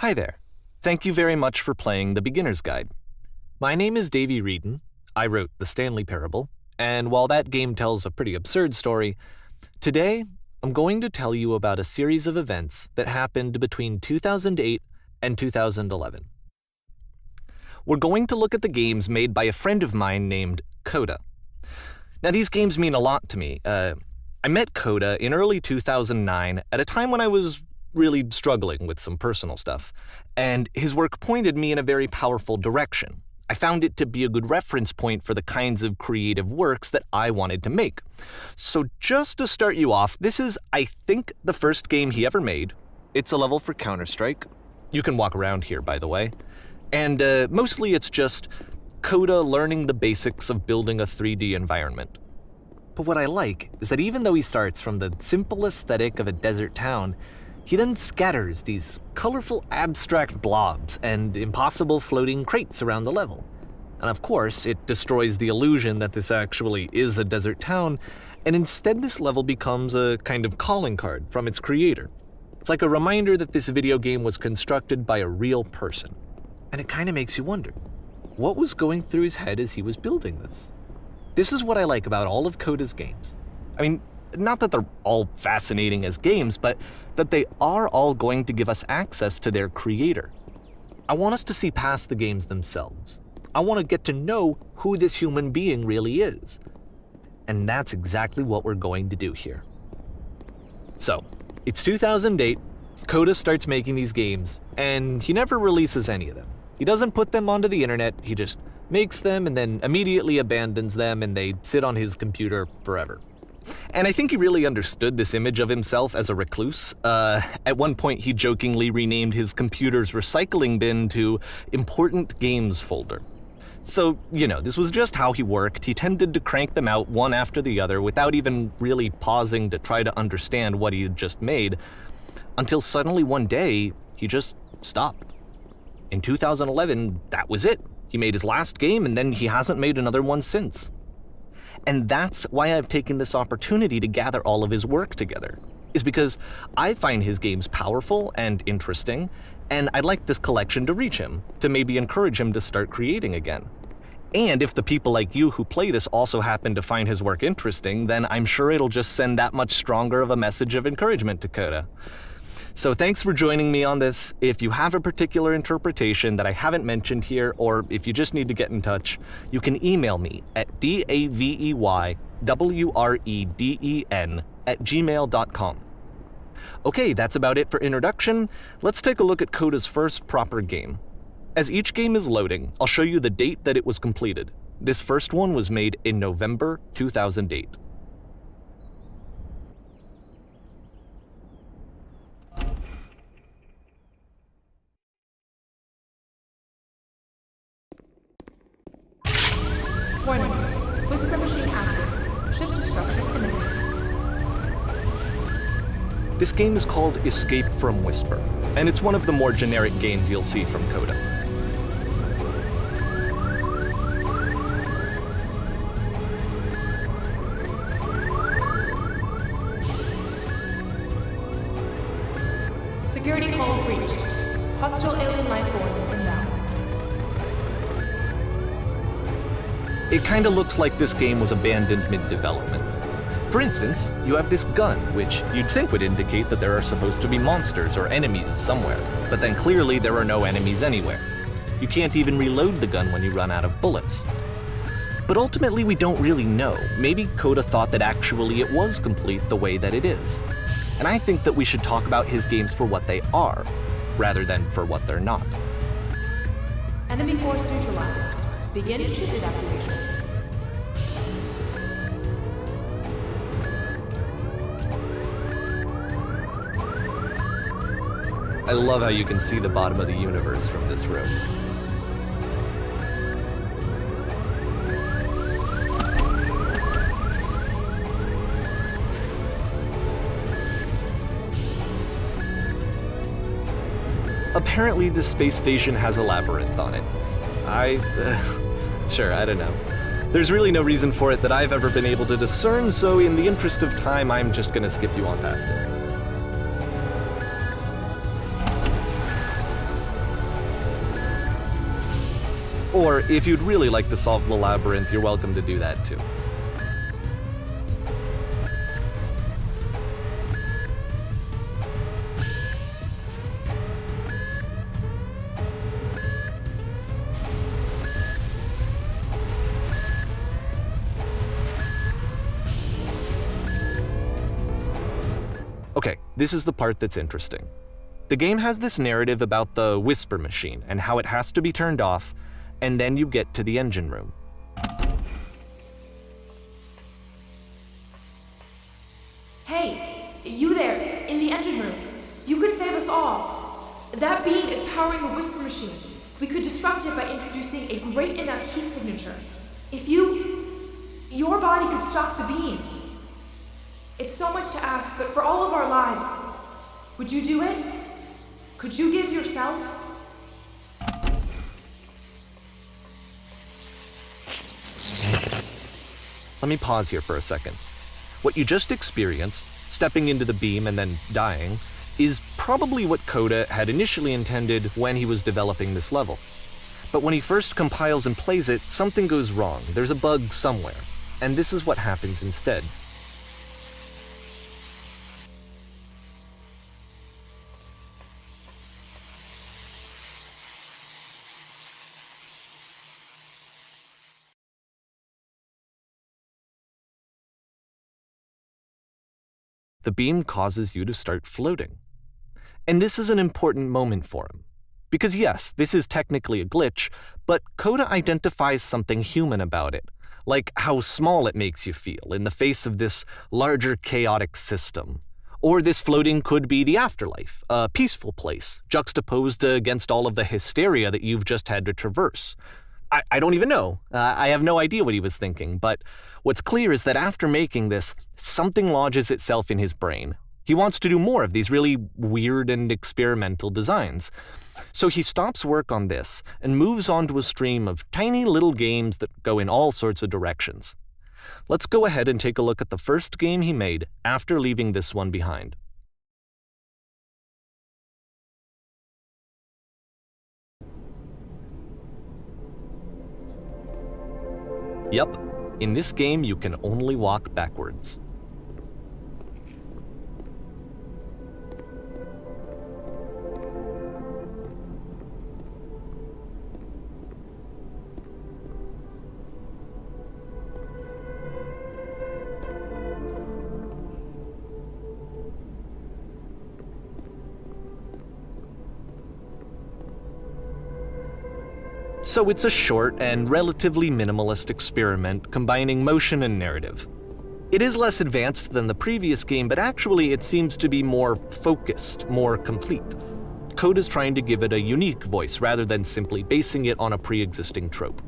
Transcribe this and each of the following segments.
Hi there. Thank you very much for playing The Beginner's Guide. My name is Davey Reedon. I wrote The Stanley Parable, and while that game tells a pretty absurd story, today I'm going to tell you about a series of events that happened between 2008 and 2011. We're going to look at the games made by a friend of mine named Coda. Now, these games mean a lot to me. I met Coda in early 2009 at a time when I was really struggling with some personal stuff, and his work pointed me in a very powerful direction. I found it to be a good reference point for the kinds of creative works that I wanted to make. So just to start you off, this is, I think, the first game he ever made. It's a level for Counter-Strike. You can walk around here, by the way. And mostly it's just Coda learning the basics of building a 3D environment. But what I like is that even though he starts from the simple aesthetic of a desert town, he then scatters these colorful abstract blobs and impossible floating crates around the level. And of course, it destroys the illusion that this actually is a desert town, and instead this level becomes a kind of calling card from its creator. It's like a reminder that this video game was constructed by a real person. And it kind of makes you wonder, what was going through his head as he was building this? This is what I like about all of Coda's games. I mean, not that they're all fascinating as games, but that they are all going to give us access to their creator. I want us to see past the games themselves. I want to get to know who this human being really is. And that's exactly what we're going to do here. So, it's 2008, Coda starts making these games, and he never releases any of them. He doesn't put them onto the internet, he just makes them and then immediately abandons them, and they sit on his computer forever. And I think he really understood this image of himself as a recluse. At one point, he jokingly renamed his computer's recycling bin to Important Games Folder. So, this was just how he worked. He tended to crank them out one after the other without even really pausing to try to understand what he had just made, until suddenly one day, he just stopped. In 2011, that was it. He made his last game, and then he hasn't made another one since. And that's why I've taken this opportunity to gather all of his work together, is because I find his games powerful and interesting, and I'd like this collection to reach him, to maybe encourage him to start creating again. And if the people like you who play this also happen to find his work interesting, then I'm sure it'll just send that much stronger of a message of encouragement to Coda. So thanks for joining me on this. If you have a particular interpretation that I haven't mentioned here, or if you just need to get in touch, you can email me at daveyWreden@gmail.com. Okay, that's about it for introduction. Let's take a look at Coda's first proper game. As each game is loading, I'll show you the date that it was completed. This first one was made in November 2008. Warning. Whisper machine active. Shift destruction imminent. This game is called Escape from Whisper, and it's one of the more generic games you'll see from Coda. Security call breached. Hostile alien life form inbound. It kinda looks like this game was abandoned mid-development. For instance, you have this gun, which you'd think would indicate that there are supposed to be monsters or enemies somewhere, but then clearly there are no enemies anywhere. You can't even reload the gun when you run out of bullets. But ultimately we don't really know. Maybe Coda thought that actually it was complete the way that it is. And I think that we should talk about his games for what they are, rather than for what they're not. Enemy force neutralized. Begin ship evacuation. I love how you can see the bottom of the universe from this room. Apparently, this space station has a labyrinth on it. Sure, I don't know. There's really no reason for it that I've ever been able to discern, so in the interest of time, I'm just gonna skip you on past it. Or if you'd really like to solve the labyrinth, you're welcome to do that too. Okay, this is the part that's interesting. The game has this narrative about the whisper machine and how it has to be turned off, and then you get to the engine room. Hey, you there, in the engine room. You could save us all. That beam is powering the whisper machine. We could disrupt it by introducing a great enough heat signature. If your body could stop the beam. It's so much to ask, but for all of our lives, would you do it? Could you give yourself? Let me pause here for a second. What you just experienced, stepping into the beam and then dying, is probably what Coda had initially intended when he was developing this level. But when he first compiles and plays it, something goes wrong. There's a bug somewhere. And this is what happens instead. The beam causes you to start floating. And this is an important moment for him. Because yes, this is technically a glitch, but Coda identifies something human about it, like how small it makes you feel in the face of this larger chaotic system. Or this floating could be the afterlife, a peaceful place, juxtaposed against all of the hysteria that you've just had to traverse. I don't even know. I have no idea what he was thinking, but what's clear is that after making this, something lodges itself in his brain. He wants to do more of these really weird and experimental designs. So he stops work on this and moves on to a stream of tiny little games that go in all sorts of directions. Let's go ahead and take a look at the first game he made after leaving this one behind. Yep, in this game you can only walk backwards. So it's a short and relatively minimalist experiment combining motion and narrative. It is less advanced than the previous game, but actually it seems to be more focused, more complete. Coda's trying to give it a unique voice rather than simply basing it on a pre-existing trope.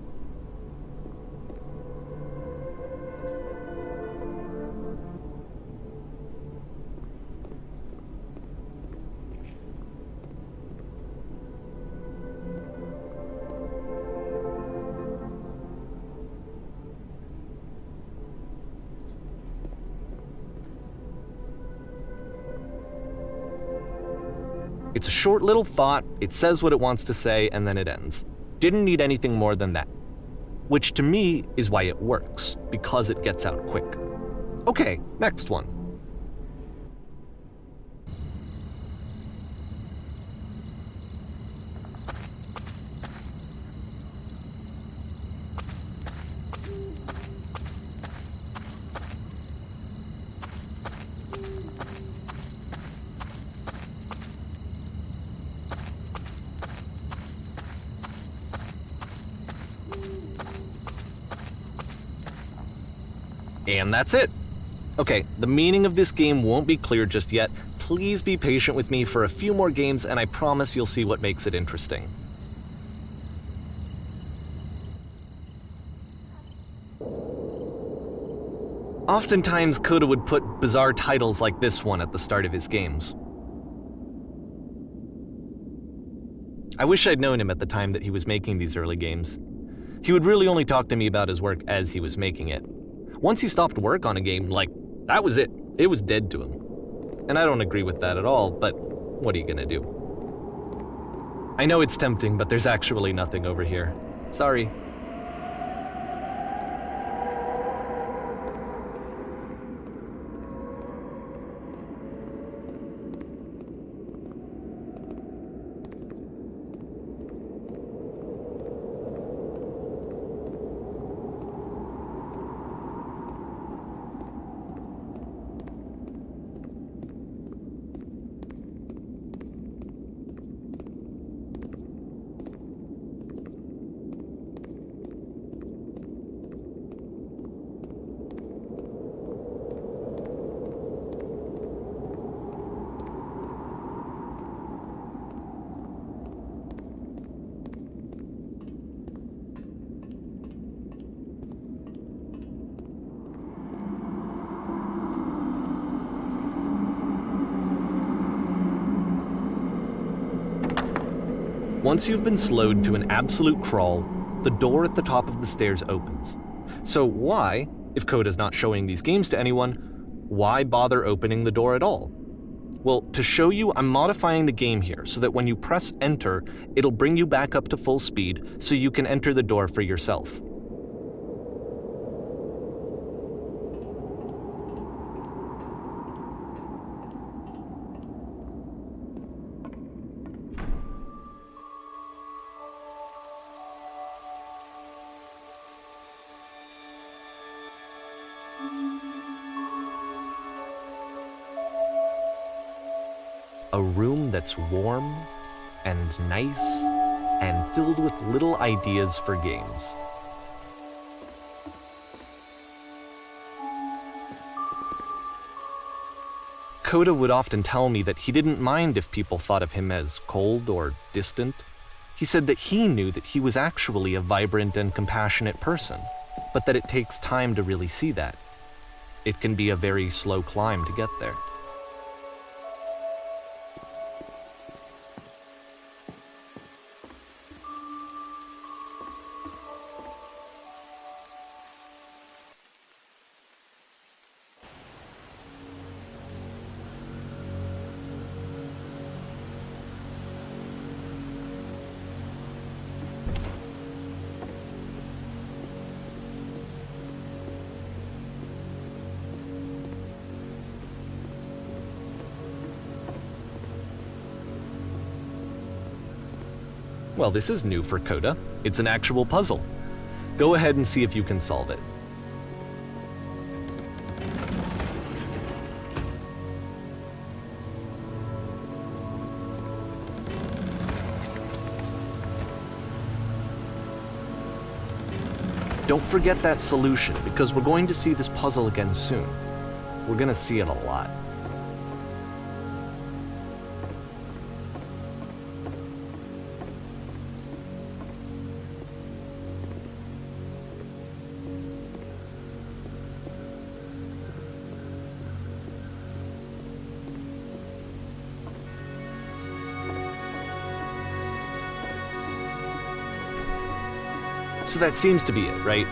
It's a short little thought, it says what it wants to say, and then it ends. Didn't need anything more than that. Which to me is why it works, because it gets out quick. Okay, next one. And that's it. Okay, the meaning of this game won't be clear just yet. Please be patient with me for a few more games, and I promise you'll see what makes it interesting. Oftentimes, Coda would put bizarre titles like this one at the start of his games. I wish I'd known him at the time that he was making these early games. He would really only talk to me about his work as he was making it. Once he stopped work on a game, that was it. It was dead to him. And I don't agree with that at all, but what are you gonna do? I know it's tempting, but there's actually nothing over here. Sorry. Once you've been slowed to an absolute crawl, the door at the top of the stairs opens. So why, if Coda's not showing these games to anyone, why bother opening the door at all? Well, to show you, I'm modifying the game here so that when you press enter, it'll bring you back up to full speed so you can enter the door for yourself. A room that's warm and nice and filled with little ideas for games. Coda would often tell me that he didn't mind if people thought of him as cold or distant. He said that he knew that he was actually a vibrant and compassionate person, but that it takes time to really see that. It can be a very slow climb to get there. Well, this is new for Coda. It's an actual puzzle. Go ahead and see if you can solve it. Don't forget that solution, because we're going to see this puzzle again soon. We're going to see it a lot. So that seems to be it, right?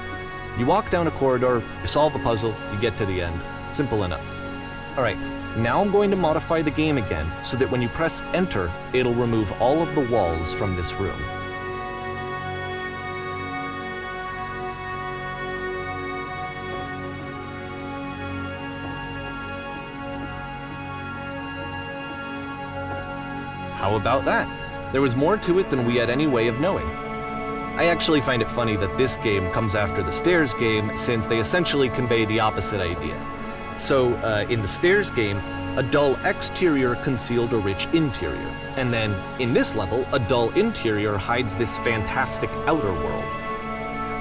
You walk down a corridor, you solve a puzzle, you get to the end. Simple enough. Alright, now I'm going to modify the game again so that when you press enter, it'll remove all of the walls from this room. How about that? There was more to it than we had any way of knowing. I actually find it funny that this game comes after the Stairs game, since they essentially convey the opposite idea. So, in the Stairs game, a dull exterior concealed a rich interior, and then, in this level, a dull interior hides this fantastic outer world.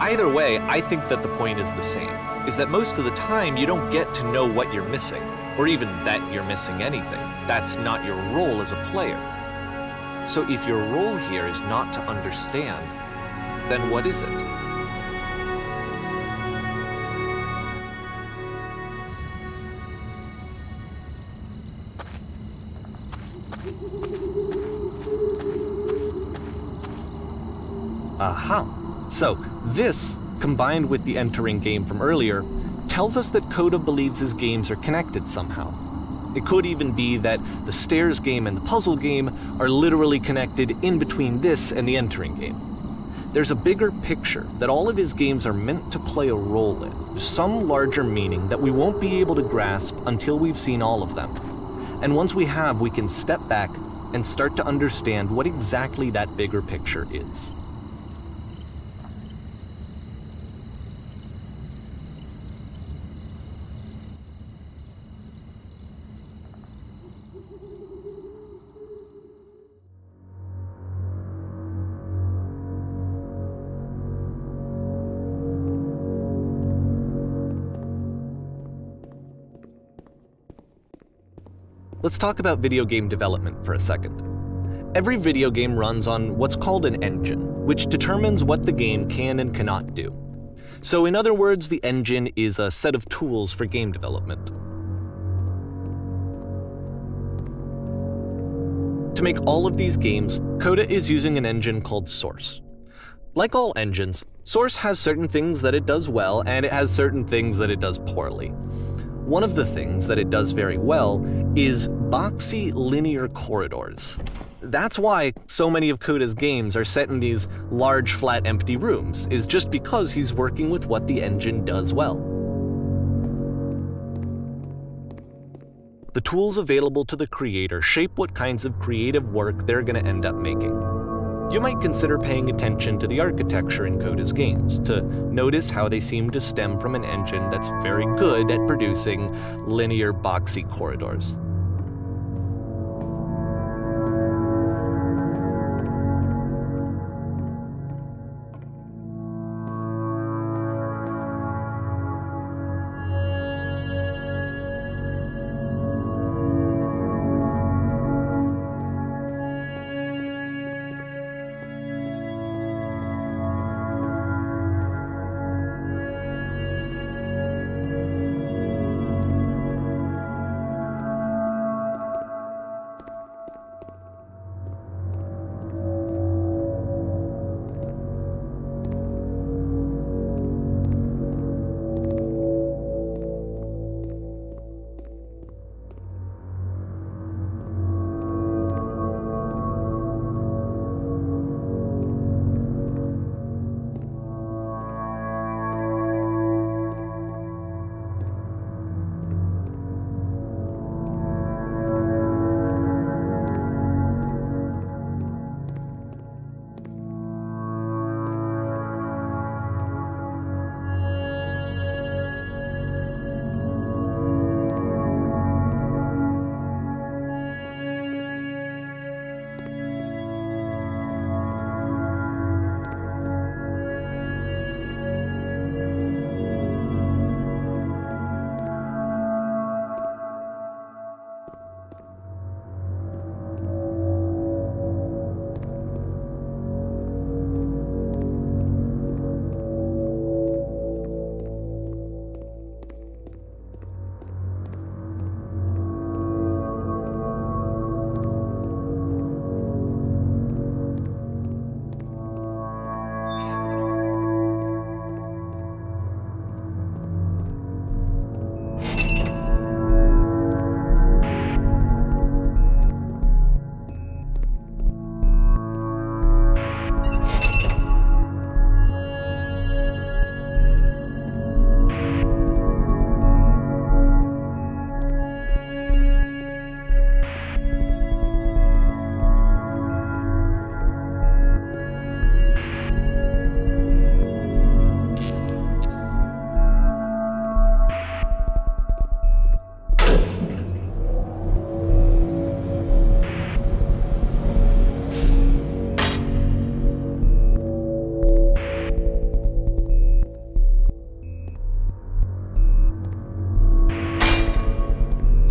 Either way, I think that the point is the same, is that most of the time you don't get to know what you're missing, or even that you're missing anything. That's not your role as a player. So if your role here is not to understand, then what is it? Aha! So, this, combined with the entering game from earlier, tells us that Coda believes his games are connected somehow. It could even be that the Stairs game and the puzzle game are literally connected in between this and the entering game. there's a bigger picture that all of his games are meant to play a role in, some larger meaning that we won't be able to grasp until we've seen all of them. And once we have, we can step back and start to understand what exactly that bigger picture is. Let's talk about video game development for a second. Every video game runs on what's called an engine, which determines what the game can and cannot do. So in other words, the engine is a set of tools for game development. To make all of these games, Coda is using an engine called Source. Like all engines, Source has certain things that it does well, and it has certain things that it does poorly. One of the things that it does very well is boxy linear corridors. That's why so many of Coda's games are set in these large, flat, empty rooms, is just because he's working with what the engine does well. The tools available to the creator shape what kinds of creative work they're going to end up making. You might consider paying attention to the architecture in Coda's games to notice how they seem to stem from an engine that's very good at producing linear, boxy corridors.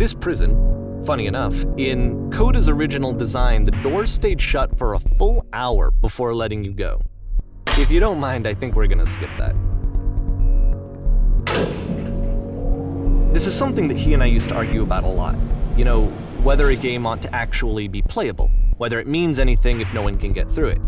This prison, funny enough, in Coda's original design, the doors stayed shut for a full hour before letting you go. If you don't mind, I think we're gonna skip that. This is something that he and I used to argue about a lot. You know, whether a game ought to actually be playable, whether it means anything if no one can get through it.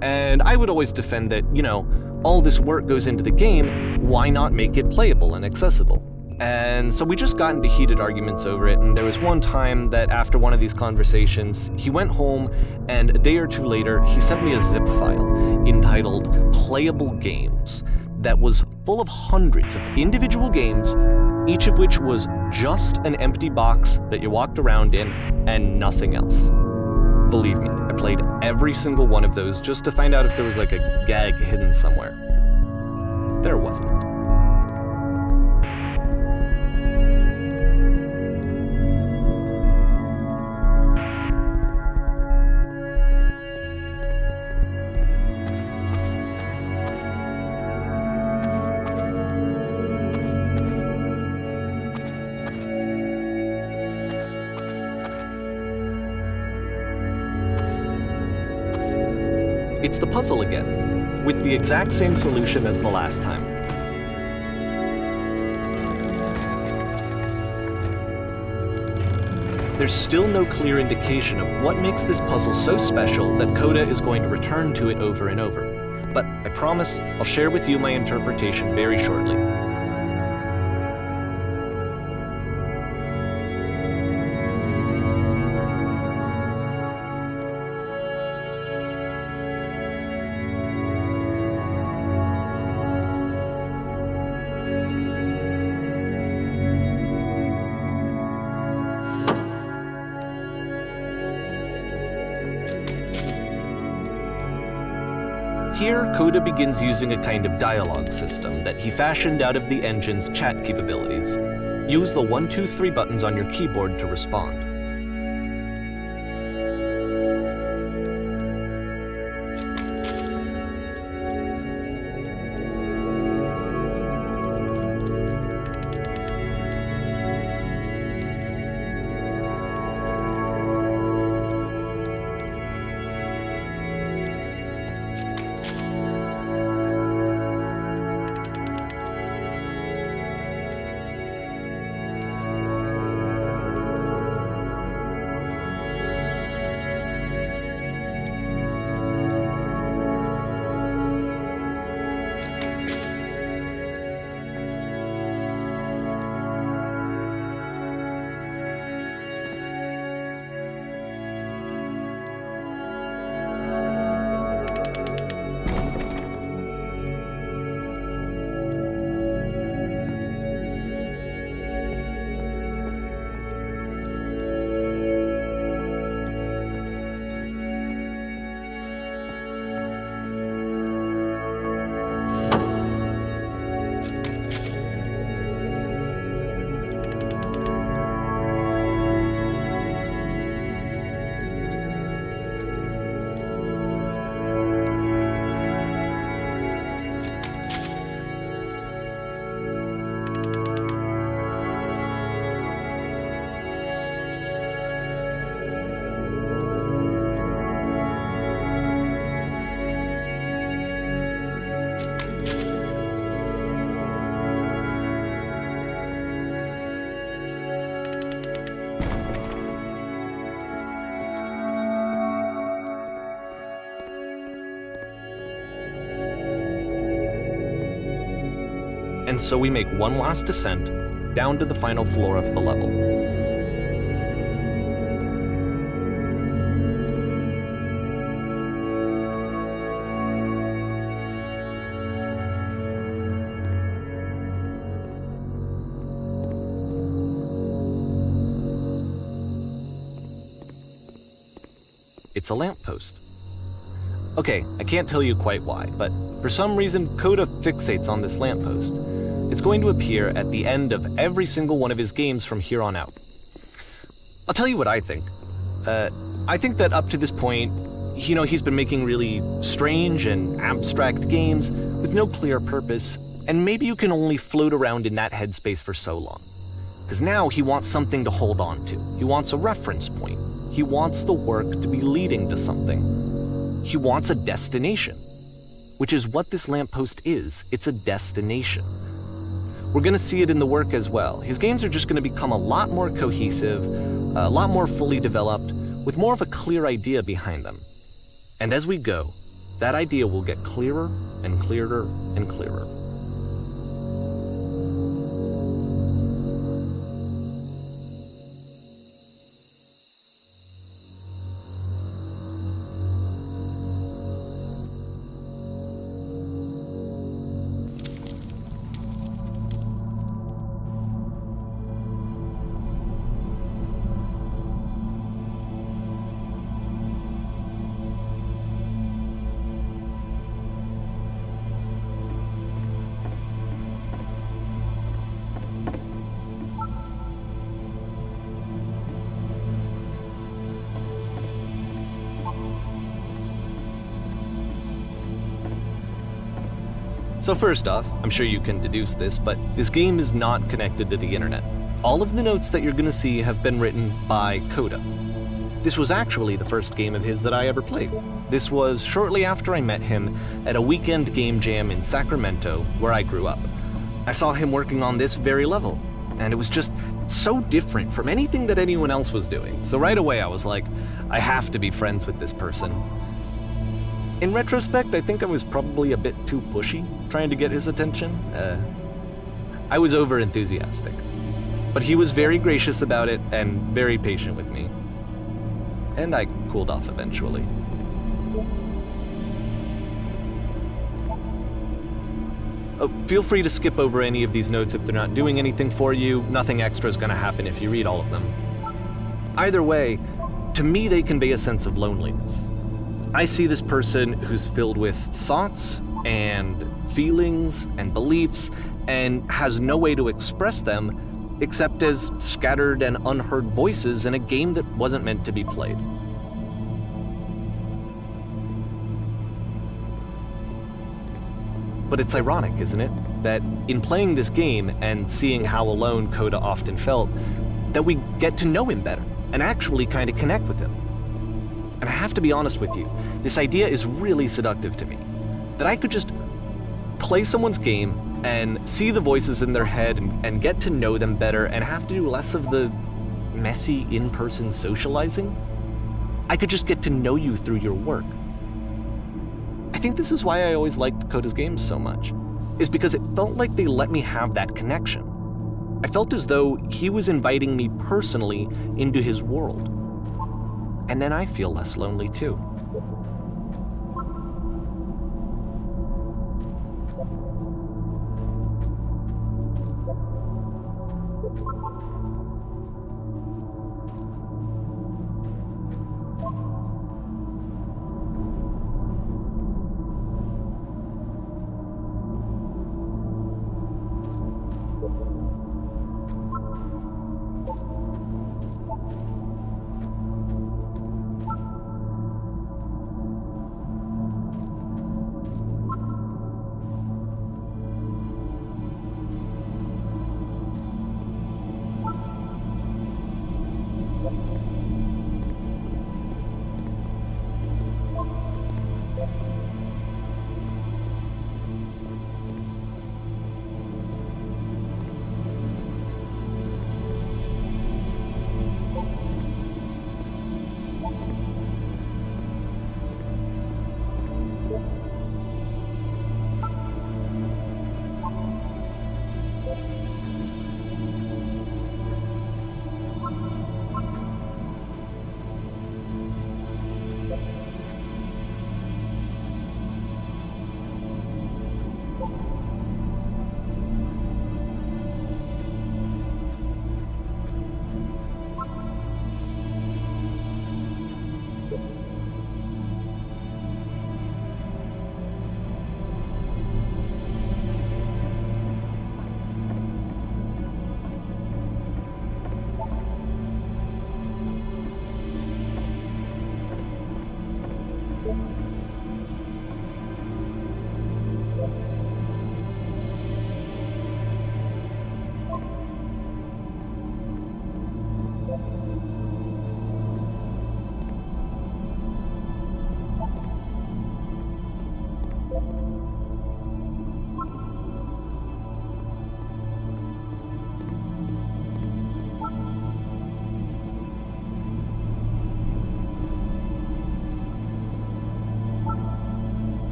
And I would always defend that, you know, all this work goes into the game, why not make it playable and accessible? And so we just got into heated arguments over it, and there was one time that after one of these conversations, he went home, and a day or two later, he sent me a zip file. entitled Playable Games that was full of hundreds of individual games, each of which was just an empty box that you walked around in and nothing else. Believe me, I played every single one of those just to find out if there was like a gag hidden somewhere. There wasn't. It's the puzzle again, with the exact same solution as the last time. There's still no clear indication of what makes this puzzle so special that Coda is going to return to it over and over. But I promise I'll share with you my interpretation very shortly. Here, Coda begins using a kind of dialogue system that he fashioned out of the engine's chat capabilities. Use the 1, 2, 3 buttons on your keyboard to respond. And so we make one last descent down to the final floor of the level. It's a lamppost. Okay, I can't tell you quite why, but for some reason Coda fixates on this lamppost. It's going to appear at the end of every single one of his games from here on out. I'll tell you what I think. I think that up to this point, he's been making really strange and abstract games with no clear purpose, and maybe you can only float around in that headspace for so long. Because now he wants something to hold on to. He wants a reference point. He wants the work to be leading to something. He wants a destination, which is what this lamppost is. It's a destination. We're going to see it in the work as well. His games are just going to become a lot more cohesive, a lot more fully developed, with more of a clear idea behind them. And as we go, that idea will get clearer and clearer and clearer. So first off, I'm sure you can deduce this, but this game is not connected to the internet. All of the notes that you're gonna see have been written by Coda. This was actually the first game of his that I ever played. This was shortly after I met him at a weekend game jam in Sacramento, where I grew up. I saw him working on this very level, and it was just so different from anything that anyone else was doing. So right away I was like, I have to be friends with this person. In retrospect, I think I was probably a bit too pushy, trying to get his attention. I was over-enthusiastic. But he was very gracious about it and very patient with me. And I cooled off eventually. Oh, feel free to skip over any of these notes if they're not doing anything for you. Nothing extra is going to happen if you read all of them. Either way, to me they convey a sense of loneliness. I see this person who's filled with thoughts and feelings and beliefs and has no way to express them except as scattered and unheard voices in a game that wasn't meant to be played. But it's ironic, isn't it, that in playing this game and seeing how alone Coda often felt, that we get to know him better and actually kind of connect with him. And I have to be honest with you, this idea is really seductive to me. That I could just play someone's game and see the voices in their head and get to know them better and have to do less of the messy in-person socializing. I could just get to know you through your work. I think this is why I always liked Coda's games so much, is because it felt like they let me have that connection. I felt as though he was inviting me personally into his world. And then I feel less lonely too.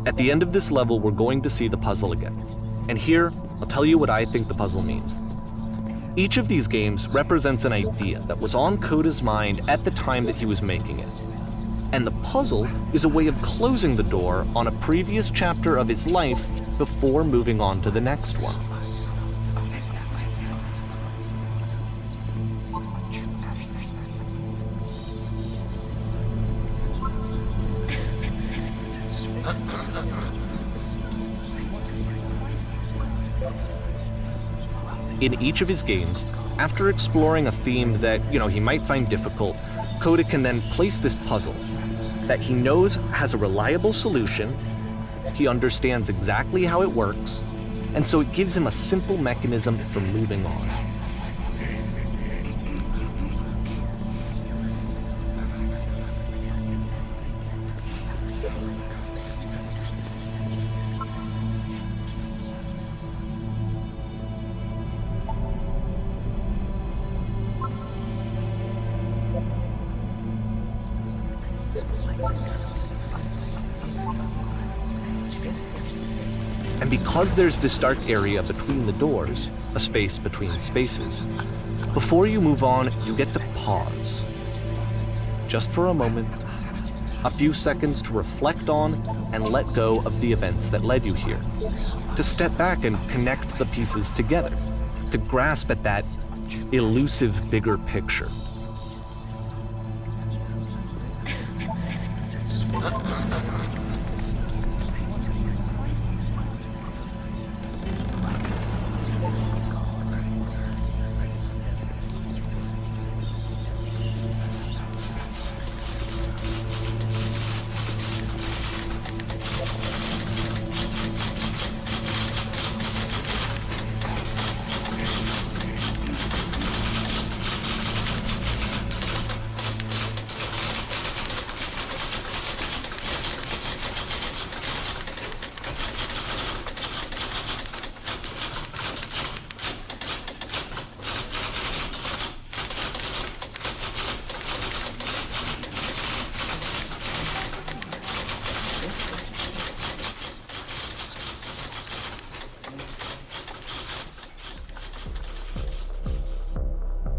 At the end of this level, we're going to see the puzzle again. And here, I'll tell you what I think the puzzle means. Each of these games represents an idea that was on Coda's mind at the time that he was making it. And the puzzle is a way of closing the door on a previous chapter of his life before moving on to the next one. In each of his games, after exploring a theme that, he might find difficult, Coda can then place this puzzle that he knows has a reliable solution, he understands exactly how it works, and so it gives him a simple mechanism for moving on. And because there's this dark area between the doors, a space between spaces, before you move on, you get to pause. Just for a moment, a few seconds to reflect on and let go of the events that led you here, to step back and connect the pieces together, to grasp at that elusive bigger picture.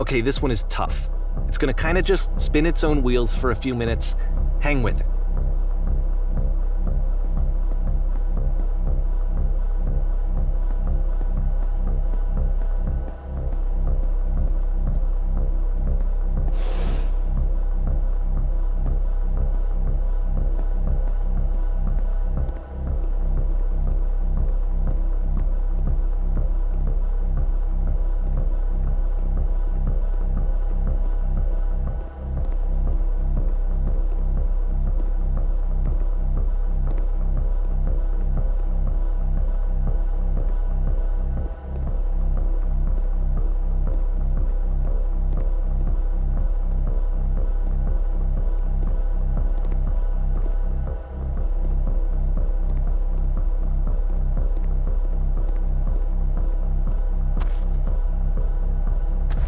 Okay, this one is tough. It's gonna kind of just spin its own wheels for a few minutes. Hang with it.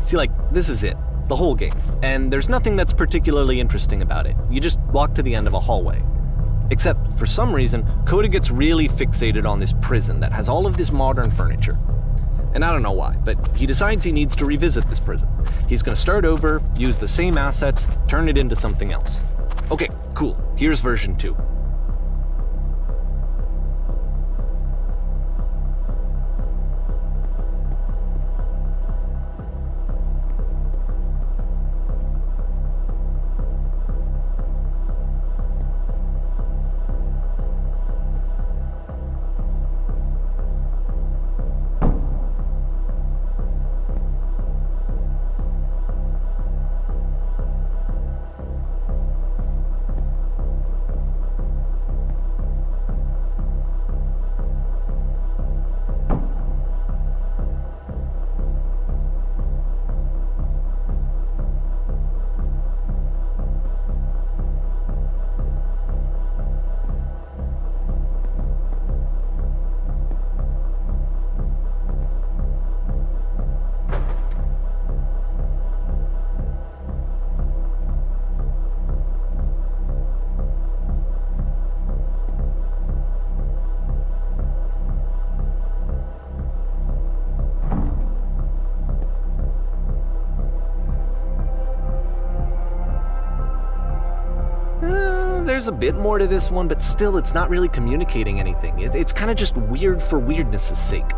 See, this is it, the whole game, and there's nothing that's particularly interesting about it. You just walk to the end of a hallway. Except, for some reason, Coda gets really fixated on this prison that has all of this modern furniture. And I don't know why, but he decides he needs to revisit this prison. He's gonna start over, use the same assets, turn it into something else. Okay, cool. Here's version 2. There's a bit more to this one, but still it's not really communicating anything. It's kind of just weird for weirdness' sake.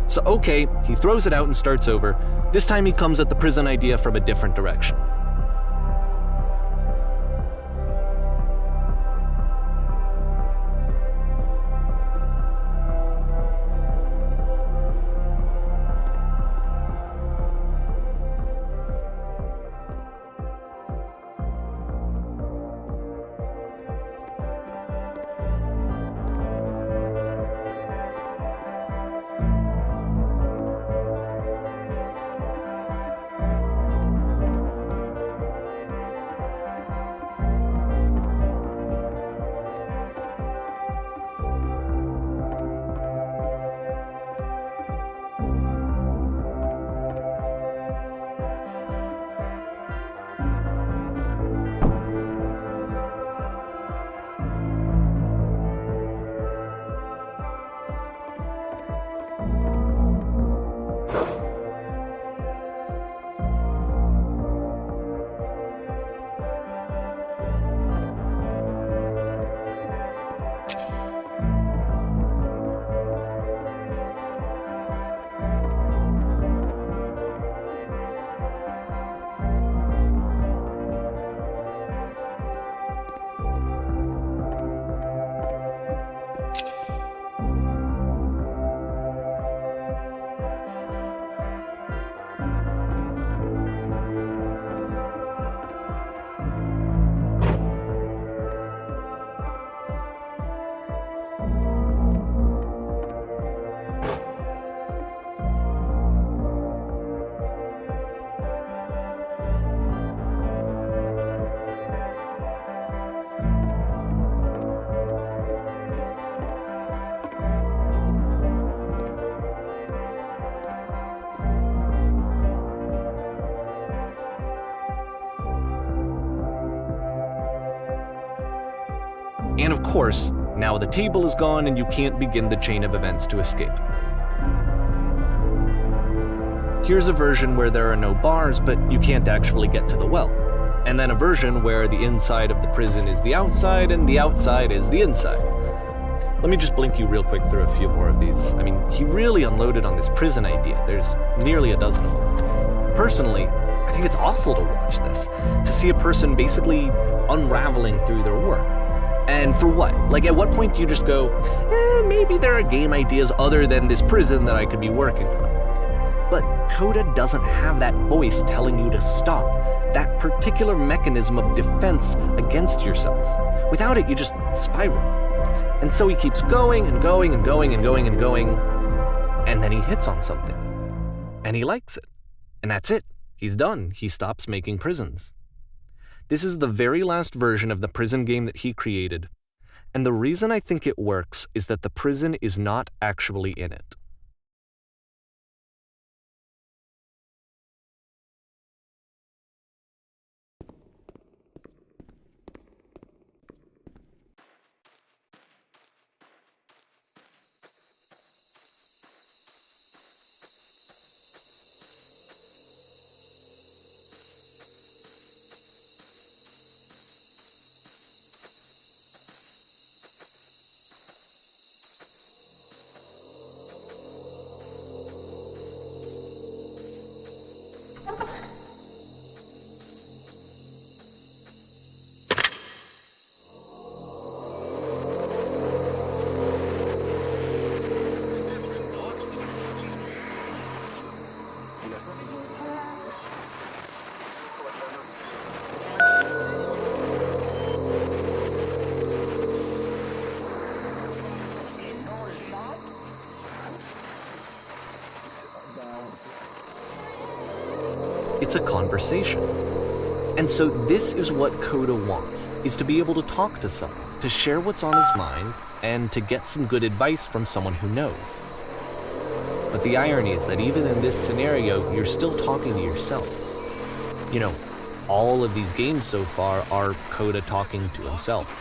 So okay, he throws it out and starts over. This time he comes at the prison idea from a different direction. And of course, now the table is gone and you can't begin the chain of events to escape. Here's a version where there are no bars, but you can't actually get to the well. And then a version where the inside of the prison is the outside and the outside is the inside. Let me just blink you real quick through a few more of these. I mean, he really unloaded on this prison idea. There's nearly a dozen of them. Personally, I think it's awful to watch this, to see a person basically unraveling through their work. And for what? Like, at what point do you just go, maybe there are game ideas other than this prison that I could be working on? But Coda doesn't have that voice telling you to stop, that particular mechanism of defense against yourself. Without it, you just spiral. And so he keeps going and going and going and going and going, and then he hits on something. And he likes it. And that's it. He's done. He stops making prisons. This is the very last version of the prison game that he created. And the reason I think it works is that the prison is not actually in it. It's a conversation. And so this is what Coda wants, is to be able to talk to someone, to share what's on his mind, and to get some good advice from someone who knows. But the irony is that even in this scenario, you're still talking to yourself. You know, all of these games so far are Coda talking to himself.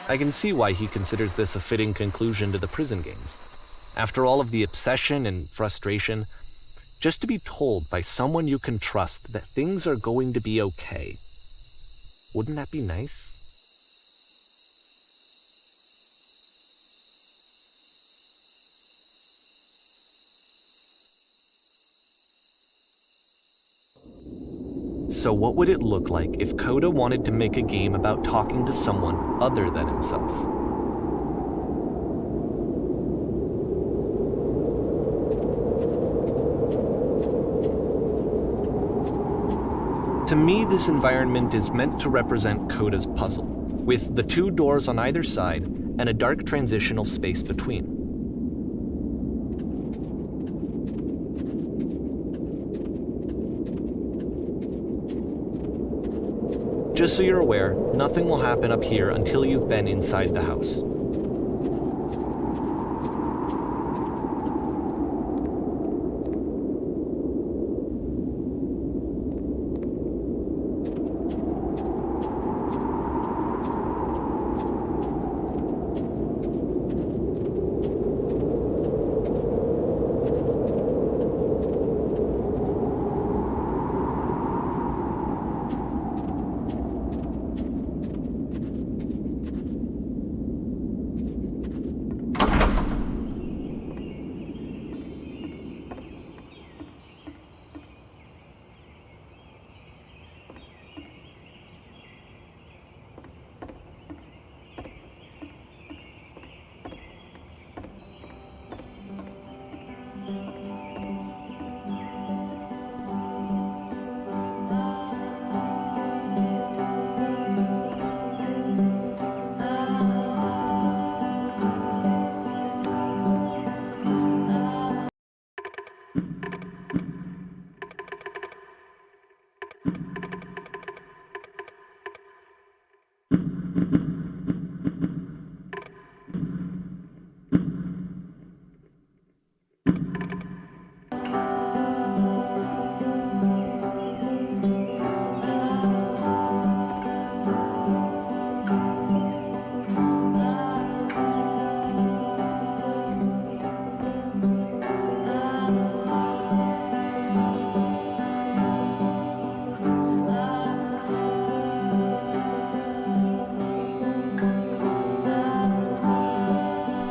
I can see why he considers this a fitting conclusion to the prison games. After all of the obsession and frustration, just to be told by someone you can trust that things are going to be okay. Wouldn't that be nice? So what would it look like if Coda wanted to make a game about talking to someone other than himself? To me, this environment is meant to represent Coda's puzzle, with the two doors on either side and a dark transitional space between. Just so you're aware, nothing will happen up here until you've been inside the house.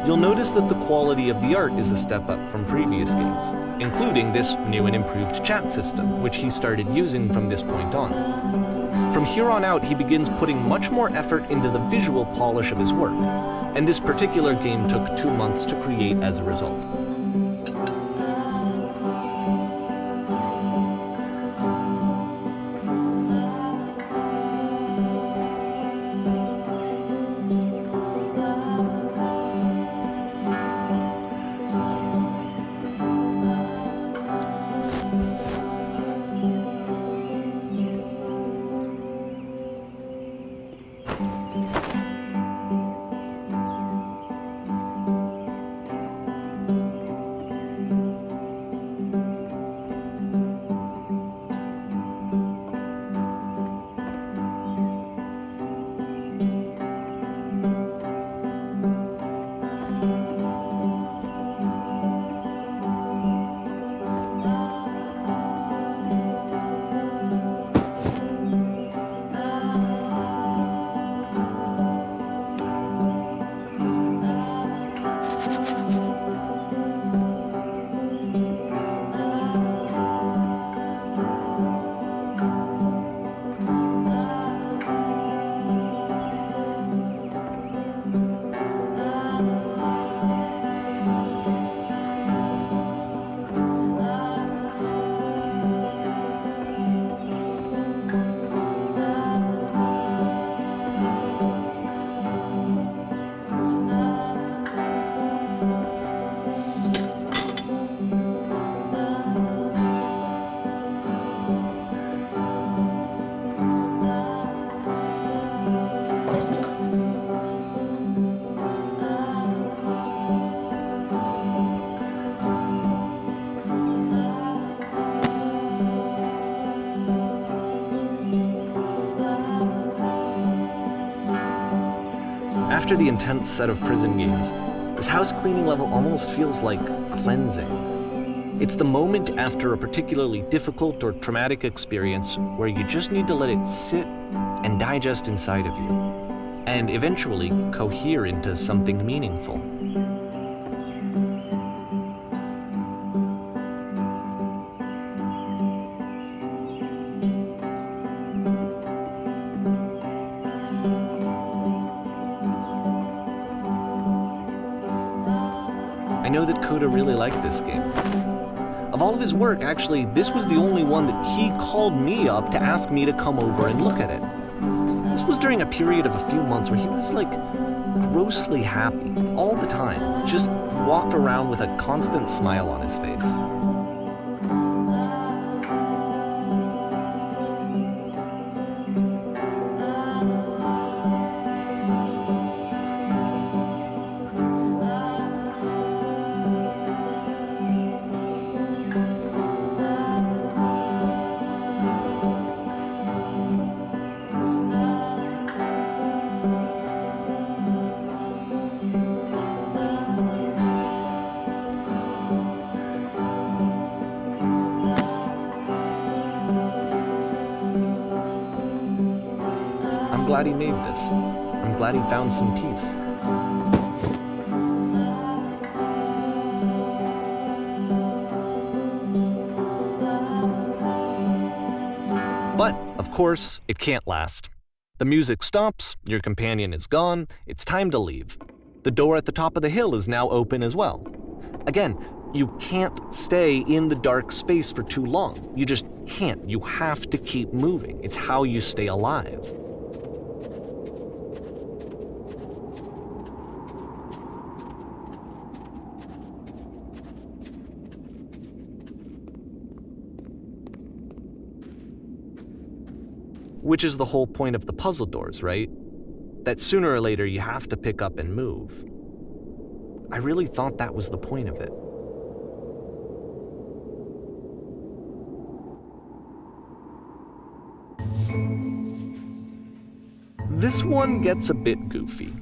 You'll notice that the quality of the art is a step up from previous games, including this new and improved chat system, which he started using from this point on. from here on out he begins putting much more effort into the visual polish of his work, and this particular game took 2 months to create as a result. After the intense set of prison games, this house cleaning level almost feels like cleansing. It's the moment after a particularly difficult or traumatic experience where you just need to let it sit and digest inside of you, and eventually cohere into something meaningful. I know that Coda really liked this game. Of all of his work, actually, this was the only one that he called me up to ask me to come over and look at it. This was during a period of a few months where he was like grossly happy all the time, just walked around with a constant smile on his face. I'm glad he made this. I'm glad he found some peace. But, of course, it can't last. The music stops, your companion is gone, it's time to leave. The door at the top of the hill is now open as well. Again, you can't stay in the dark space for too long. You just can't. You have to keep moving. It's how you stay alive. Which is the whole point of the puzzle doors, right? That sooner or later you have to pick up and move. I really thought that was the point of it. This one gets a bit goofy.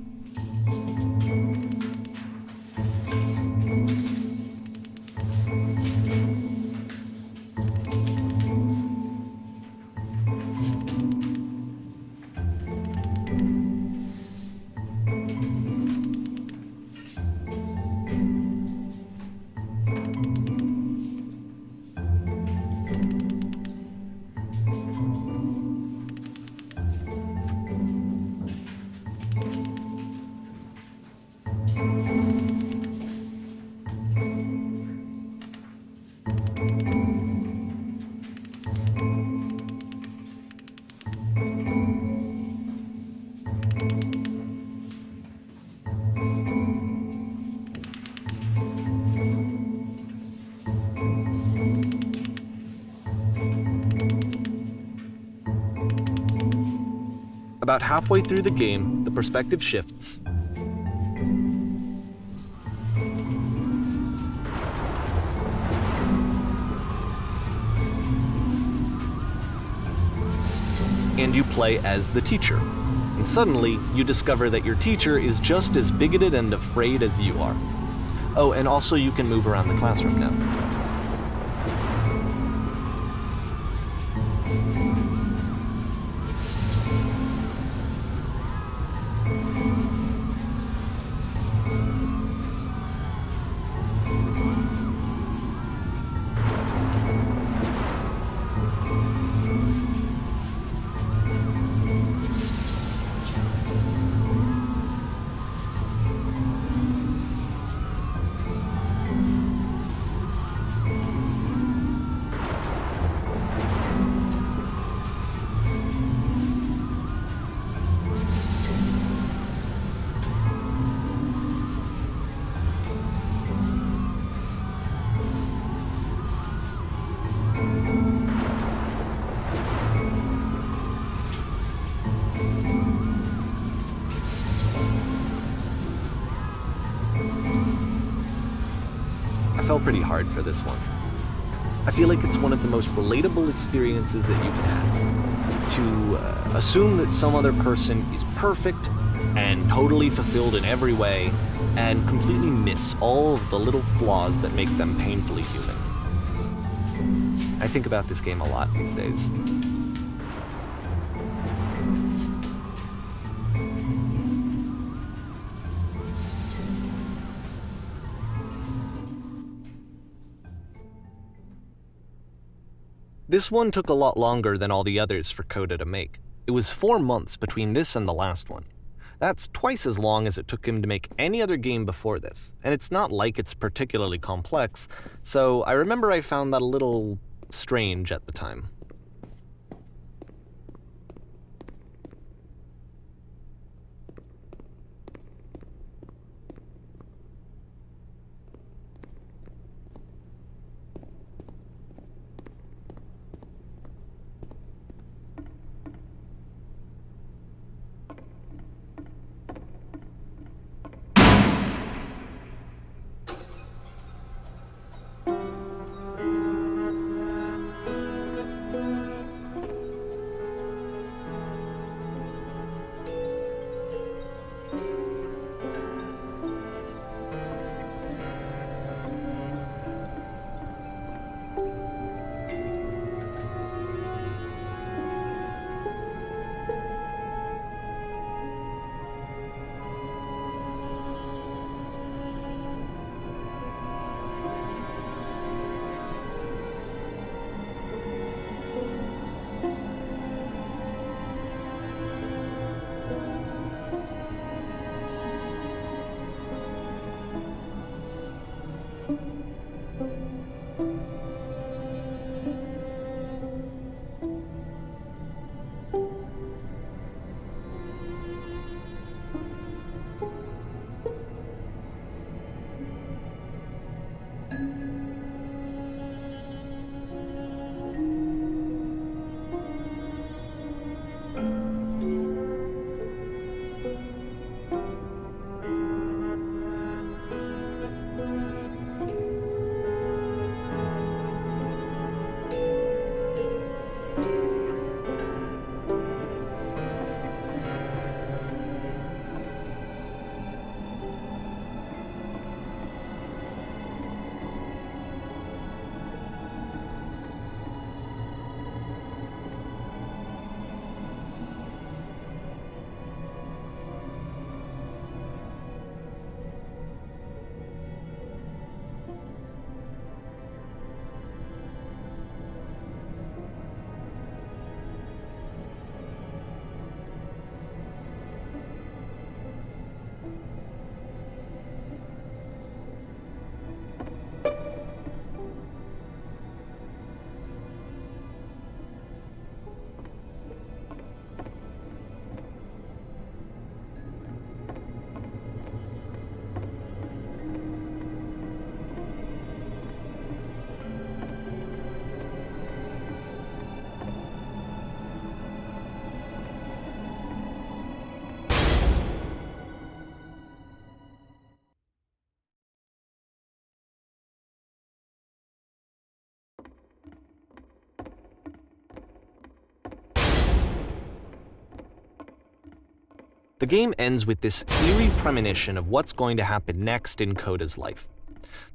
About halfway through the game, the perspective shifts. And you play as the teacher. And suddenly, you discover that your teacher is just as bigoted and afraid as you are. Oh, and also you can move around the classroom now. I fell pretty hard for this one. I feel like it's one of the most relatable experiences that you can have. To assume that some other person is perfect and totally fulfilled in every way, and completely miss all of the little flaws that make them painfully human. I think about this game a lot these days. This one took a lot longer than all the others for Coda to make. It was 4 months between this and the last one. That's twice as long as it took him to make any other game before this, and it's not like it's particularly complex, so I remember I found that a little strange at the time. The game ends with this eerie premonition of what's going to happen next in Koda's life.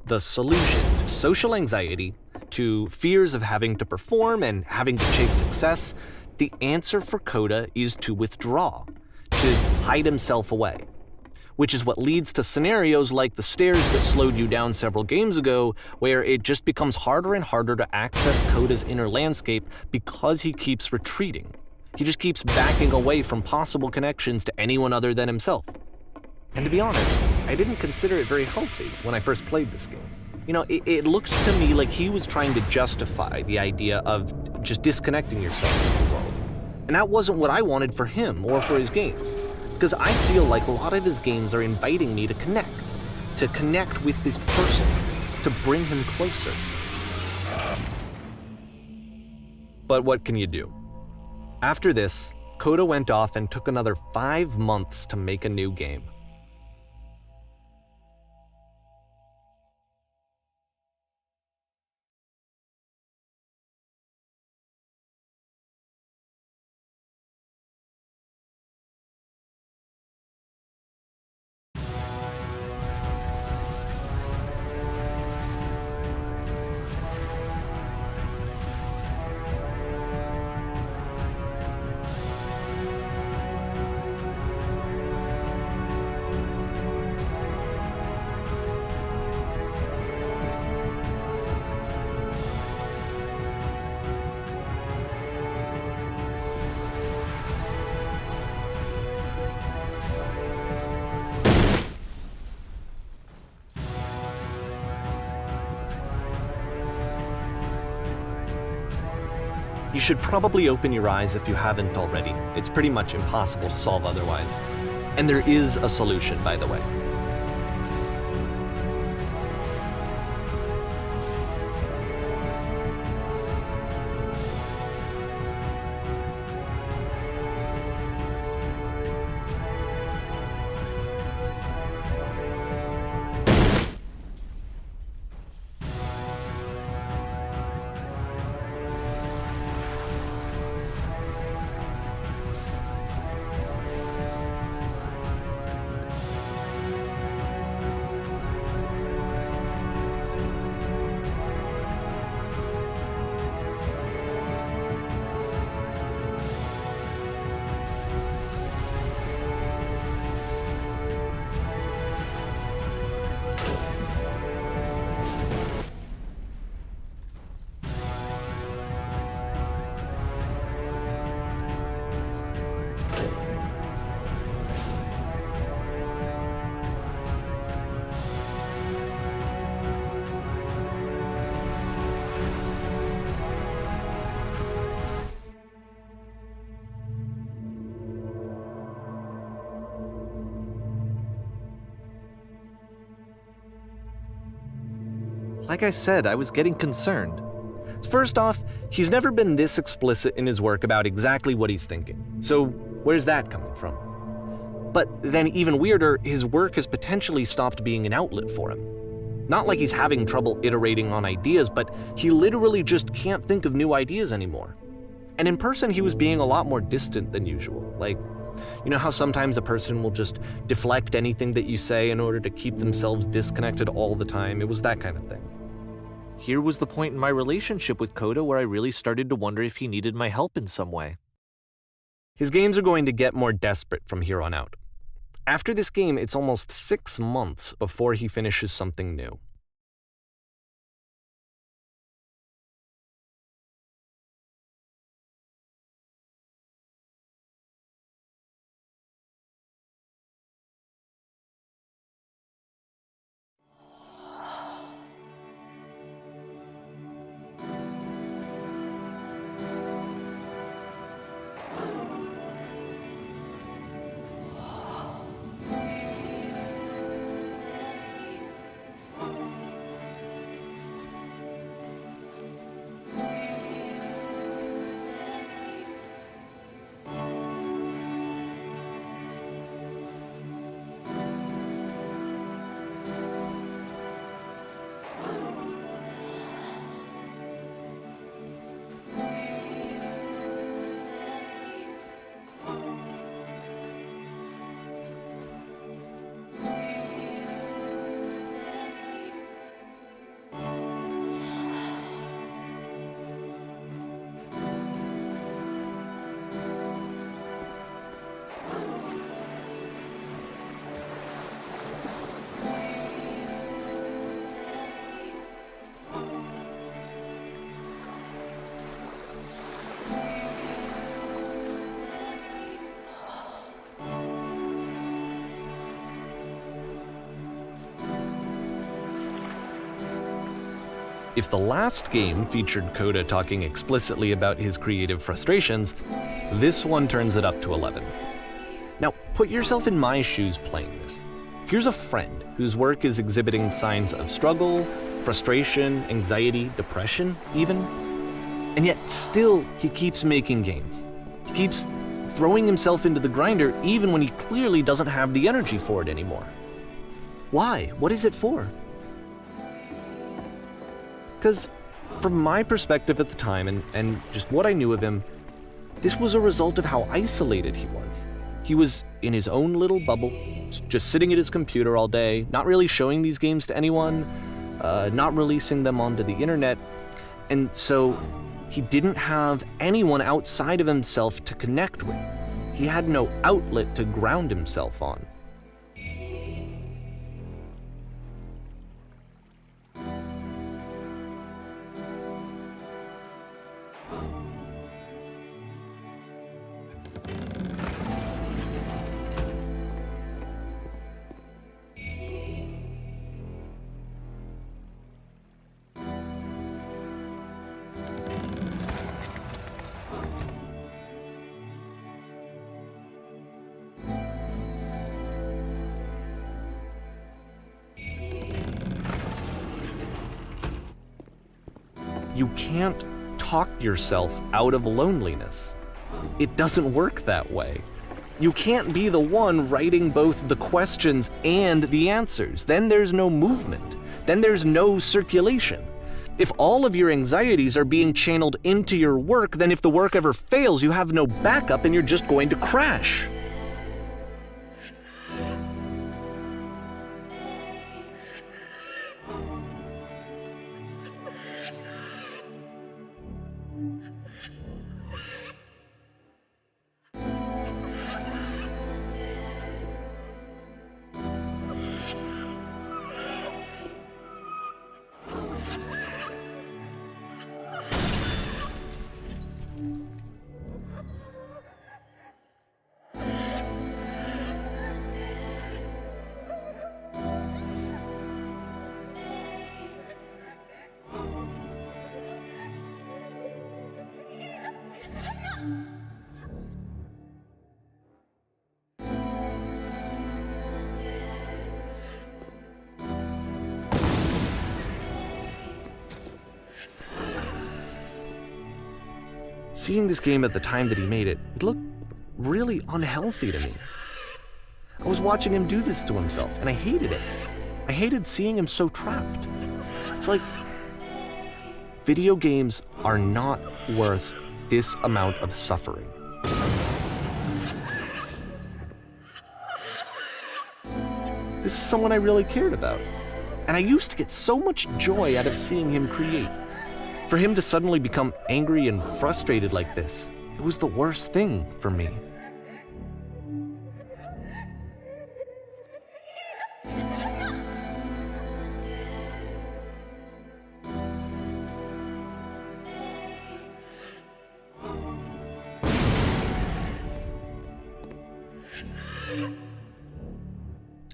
The solution to social anxiety, to fears of having to perform and having to chase success, the answer for Koda is to withdraw, to hide himself away. Which is what leads to scenarios like the stairs that slowed you down several games ago, where it just becomes harder and harder to access Koda's inner landscape because he keeps retreating. He just keeps backing away from possible connections to anyone other than himself. And to be honest, I didn't consider it very healthy when I first played this game. It looked to me like he was trying to justify the idea of just disconnecting yourself from the world. And that wasn't what I wanted for him or for his games. Because I feel like a lot of his games are inviting me to connect with this person, to bring him closer. But what can you do? After this, Koda went off and took another 5 months to make a new game. You should probably open your eyes if you haven't already. It's pretty much impossible to solve otherwise. And there is a solution, by the way. Like I said, I was getting concerned. First off, he's never been this explicit in his work about exactly what he's thinking. So where's that coming from? But then even weirder, his work has potentially stopped being an outlet for him. Not like he's having trouble iterating on ideas, but he literally just can't think of new ideas anymore. And in person, he was being a lot more distant than usual. Like, you know how sometimes a person will just deflect anything that you say in order to keep themselves disconnected all the time? It was that kind of thing. Here was the point in my relationship with Koda where I really started to wonder if he needed my help in some way. His games are going to get more desperate from here on out. After this game, it's almost 6 months before he finishes something new. If the last game featured Coda talking explicitly about his creative frustrations, this one turns it up to 11. Now, put yourself in my shoes playing this. Here's a friend whose work is exhibiting signs of struggle, frustration, anxiety, depression, even. And yet still, he keeps making games. He keeps throwing himself into the grinder even when he clearly doesn't have the energy for it anymore. Why? What is it for? Because from my perspective at the time and just what I knew of him, this was a result of how isolated he was. He was in his own little bubble, just sitting at his computer all day, not really showing these games to anyone, not releasing them onto the internet, and so he didn't have anyone outside of himself to connect with. He had no outlet to ground himself on. You can't talk yourself out of loneliness. It doesn't work that way. You can't be the one writing both the questions and the answers. Then there's no movement. Then there's no circulation. If all of your anxieties are being channeled into your work, then if the work ever fails, you have no backup and you're just going to crash. Seeing this game at the time that he made it, it looked really unhealthy to me. I was watching him do this to himself, and I hated it. I hated seeing him so trapped. It's like, video games are not worth this amount of suffering. This is someone I really cared about, and I used to get so much joy out of seeing him create. For him to suddenly become angry and frustrated like this, it was the worst thing for me.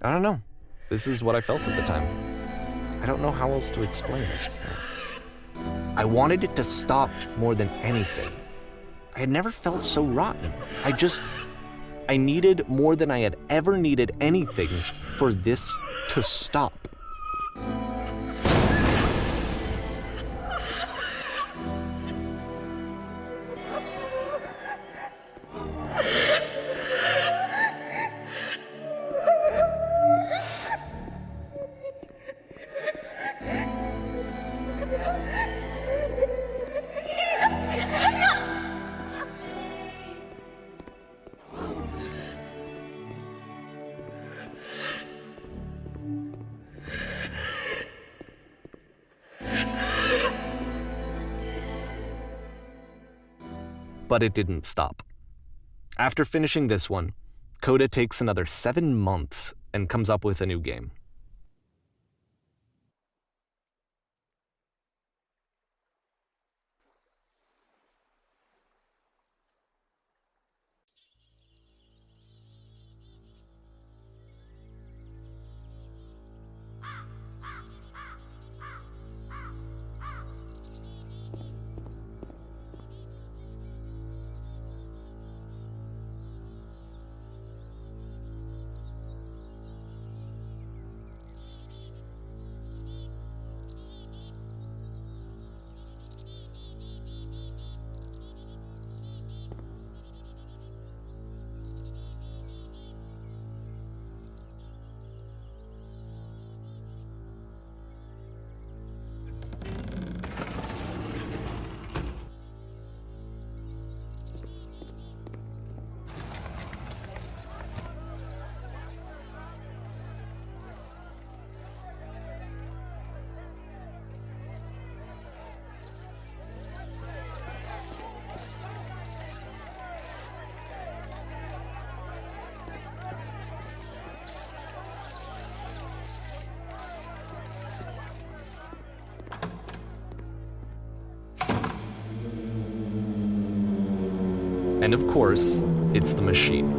I don't know. This is what I felt at the time. I don't know how else to explain it. I wanted it to stop more than anything. I had never felt so rotten. I needed more than I had ever needed anything for this to stop. But it didn't stop. After finishing this one, Coda takes another 7 months and comes up with a new game. And of course, it's the machine.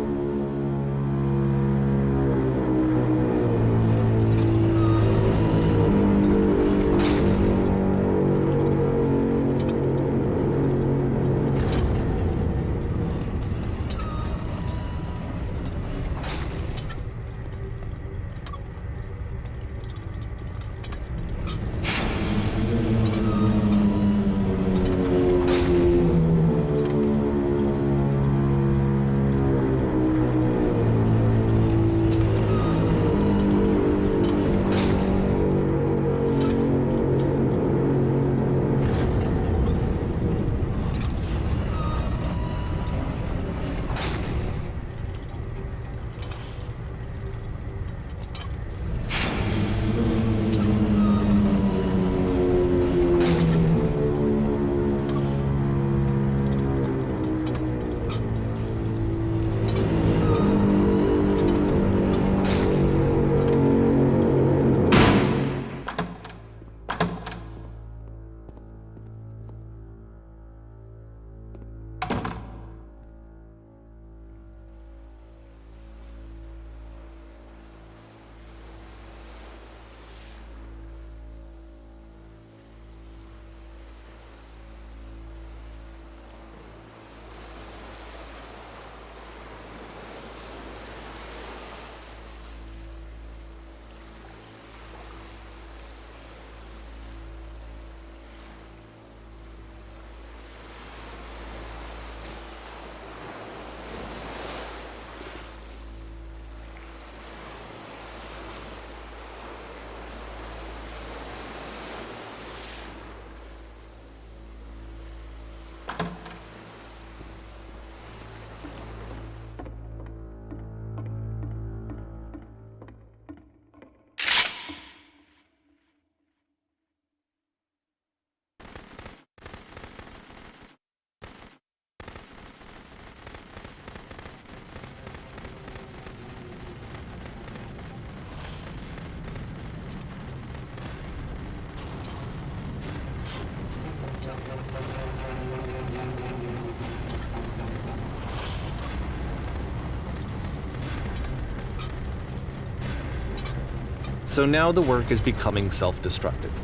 So now the work is becoming self-destructive.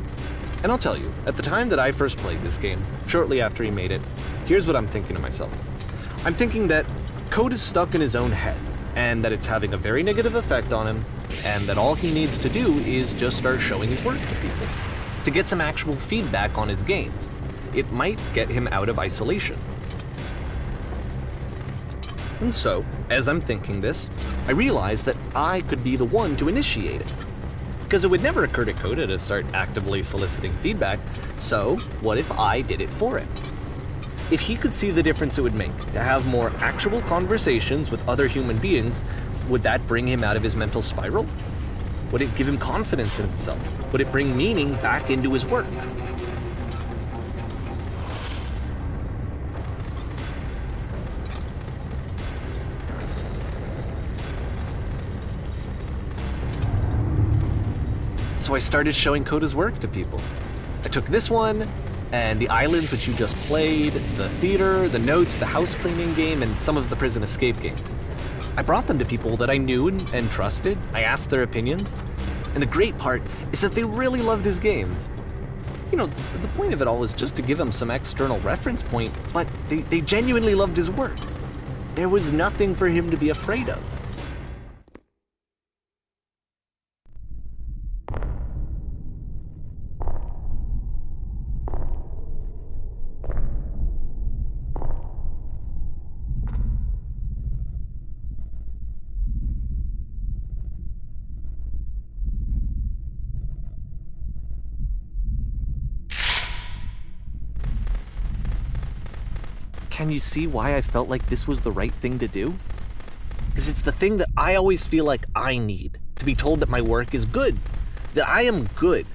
And I'll tell you, at the time that I first played this game, shortly after he made it, here's what I'm thinking to myself. I'm thinking that Code is stuck in his own head, and that it's having a very negative effect on him, and that all he needs to do is just start showing his work to people, to get some actual feedback on his games. It might get him out of isolation. And so, as I'm thinking this, I realize that I could be the one to initiate it. Because it would never occur to Coda to start actively soliciting feedback, so what if I did it for him? If he could see the difference it would make to have more actual conversations with other human beings, would that bring him out of his mental spiral? Would it give him confidence in himself? Would it bring meaning back into his work? So I started showing Coda's work to people. I took this one, and the islands which you just played, the theater, the notes, the house cleaning game, and some of the prison escape games. I brought them to people that I knew and trusted. I asked their opinions. And the great part is that they really loved his games. You know, the point of it all is just to give him some external reference point, but they genuinely loved his work. There was nothing for him to be afraid of. Can you see why I felt like this was the right thing to do? Because it's the thing that I always feel like I need, to be told that my work is good, that I am good.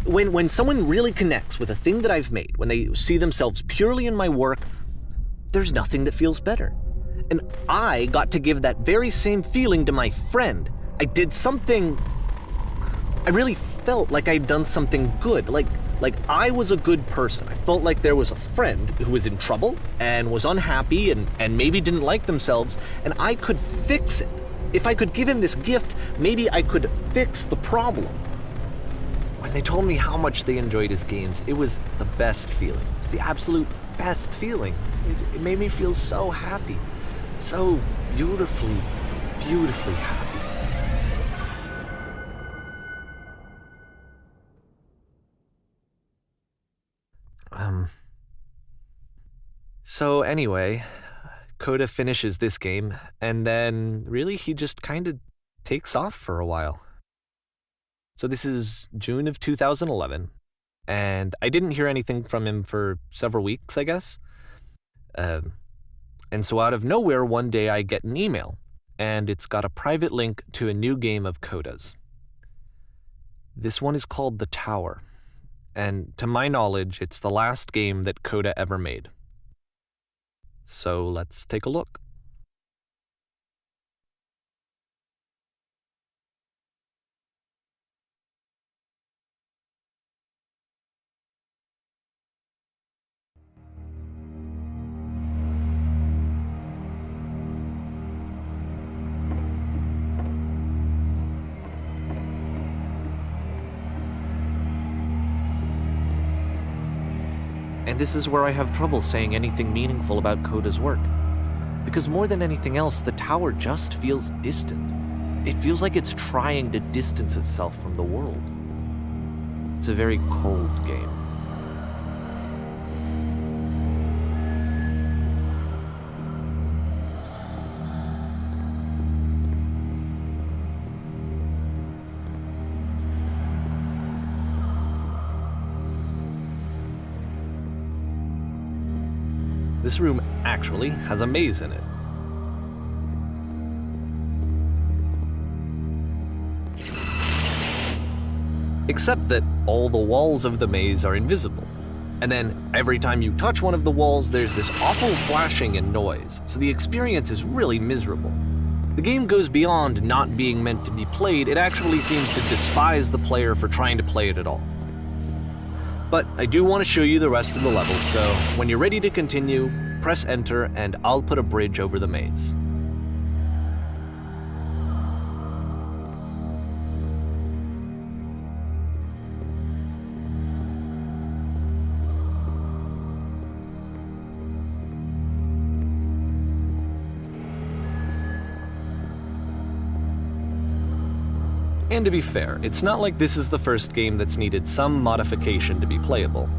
When someone really connects with a thing that I've made, when they see themselves purely in my work, there's nothing that feels better. And I got to give that very same feeling to my friend. I did something, I really felt like I'd done something good, like Like, I was a good person. I felt like there was a friend who was in trouble and was unhappy and maybe didn't like themselves, and I could fix it. If I could give him this gift, maybe I could fix the problem. When they told me how much they enjoyed his games, it was the best feeling. It was the absolute best feeling. It made me feel so happy. So beautifully, beautifully happy. So anyway, Coda finishes this game, and then really he just kind of takes off for a while. So this is June of 2011, and I didn't hear anything from him for several weeks, I guess. And so out of nowhere, one day I get an email, and it's got a private link to a new game of Coda's. This one is called The Tower, and to my knowledge, it's the last game that Coda ever made. So let's take a look. And this is where I have trouble saying anything meaningful about Coda's work. Because more than anything else, The Tower just feels distant. It feels like it's trying to distance itself from the world. It's a very cold game. This room actually has a maze in it. Except that all the walls of the maze are invisible. And then every time you touch one of the walls, there's this awful flashing and noise, so the experience is really miserable. The game goes beyond not being meant to be played, it actually seems to despise the player for trying to play it at all. But I do want to show you the rest of the levels, so when you're ready to continue, press enter and I'll put a bridge over the maze. And to be fair, it's not like this is the first game that's needed some modification to be playable.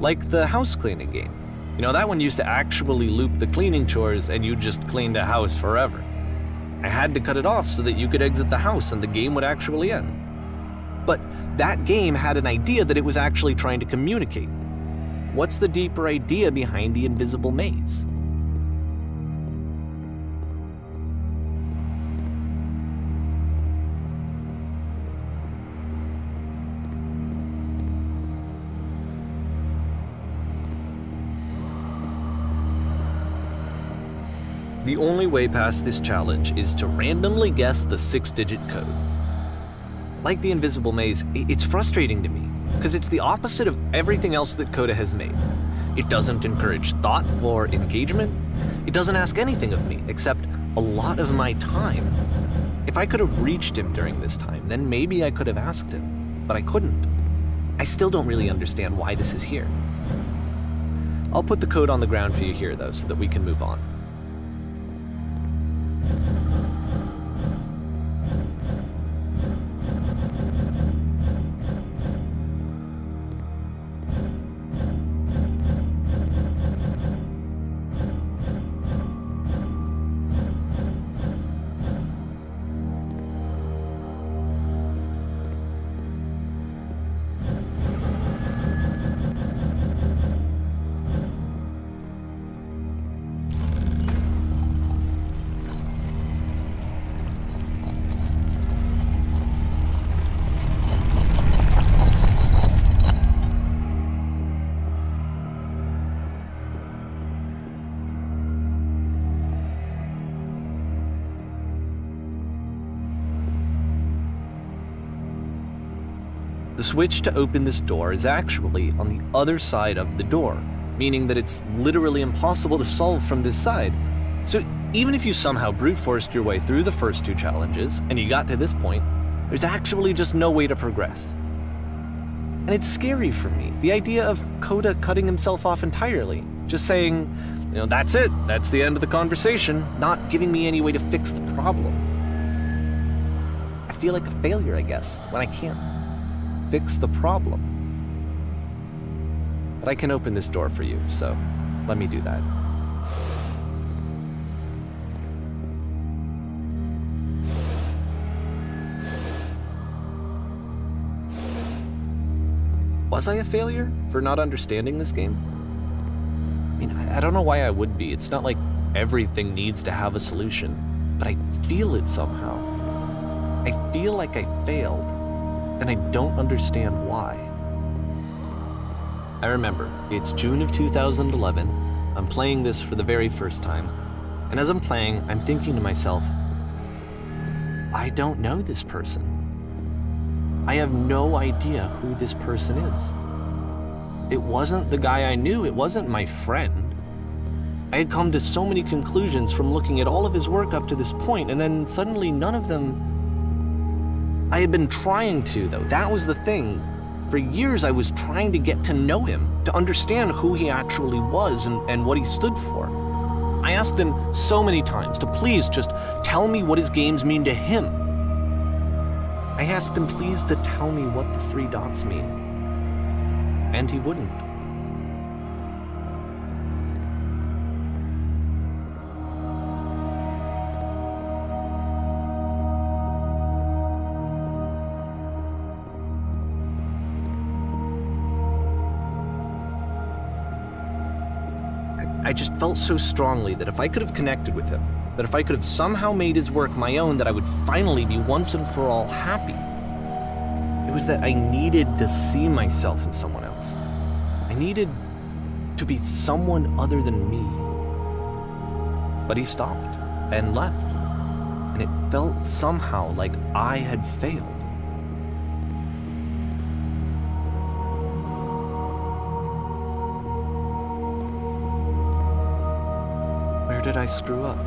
Like the house cleaning game. You know, that one used to actually loop the cleaning chores and you just cleaned a house forever. I had to cut it off so that you could exit the house and the game would actually end. But that game had an idea that it was actually trying to communicate. What's the deeper idea behind the invisible maze? The only way past this challenge is to randomly guess the 6-digit code. Like the invisible maze, it's frustrating to me, because it's the opposite of everything else that Coda has made. It doesn't encourage thought or engagement. It doesn't ask anything of me, except a lot of my time. If I could have reached him during this time, then maybe I could have asked him, but I couldn't. I still don't really understand why this is here. I'll put the code on the ground for you here, though, so that we can move on. The switch to open this door is actually on the other side of the door, meaning that it's literally impossible to solve from this side. So even if you somehow brute forced your way through the first 2 challenges and you got to this point, there's actually just no way to progress. And it's scary for me, the idea of Kota cutting himself off entirely, just saying, that's it, that's the end of the conversation, not giving me any way to fix the problem. I feel like a failure, I guess, when I can't fix the problem. But I can open this door for you, so let me do that. Was I a failure for not understanding this game? I don't know why I would be. It's not like everything needs to have a solution, but I feel it somehow. I feel like I failed, and I don't understand why. I remember, it's June of 2011. I'm playing this for the very first time, and as I'm playing, I'm thinking to myself, I don't know this person. I have no idea who this person is. It wasn't the guy I knew, it wasn't my friend. I had come to so many conclusions from looking at all of his work up to this point, and then suddenly none of them... I had been trying to, though. That was the thing. For years I was trying to get to know him, to understand who he actually was and what he stood for. I asked him so many times to please just tell me what his games mean to him. I asked him please to tell me what the 3 dots mean, and he wouldn't. I just felt so strongly that if I could have connected with him, that if I could have somehow made his work my own, that I would finally be once and for all happy. It was that I needed to see myself in someone else. I needed to be someone other than me. But he stopped and left, and it felt somehow like I had failed. Where did I screw up?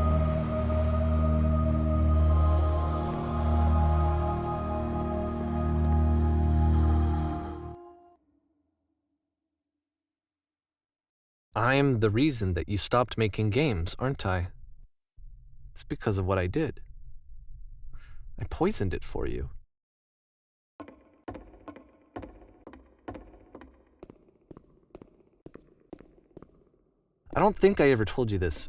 I'm the reason that you stopped making games, aren't I? It's because of what I did. I poisoned it for you. I don't think I ever told you this,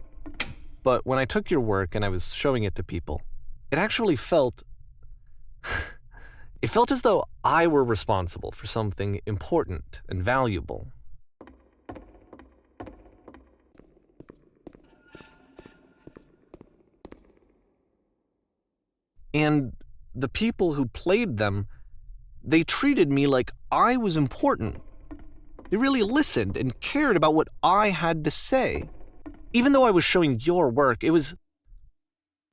but when I took your work and I was showing it to people, it actually felt... it felt as though I were responsible for something important and valuable. And the people who played them, they treated me like I was important. They really listened and cared about what I had to say. Even though I was showing your work,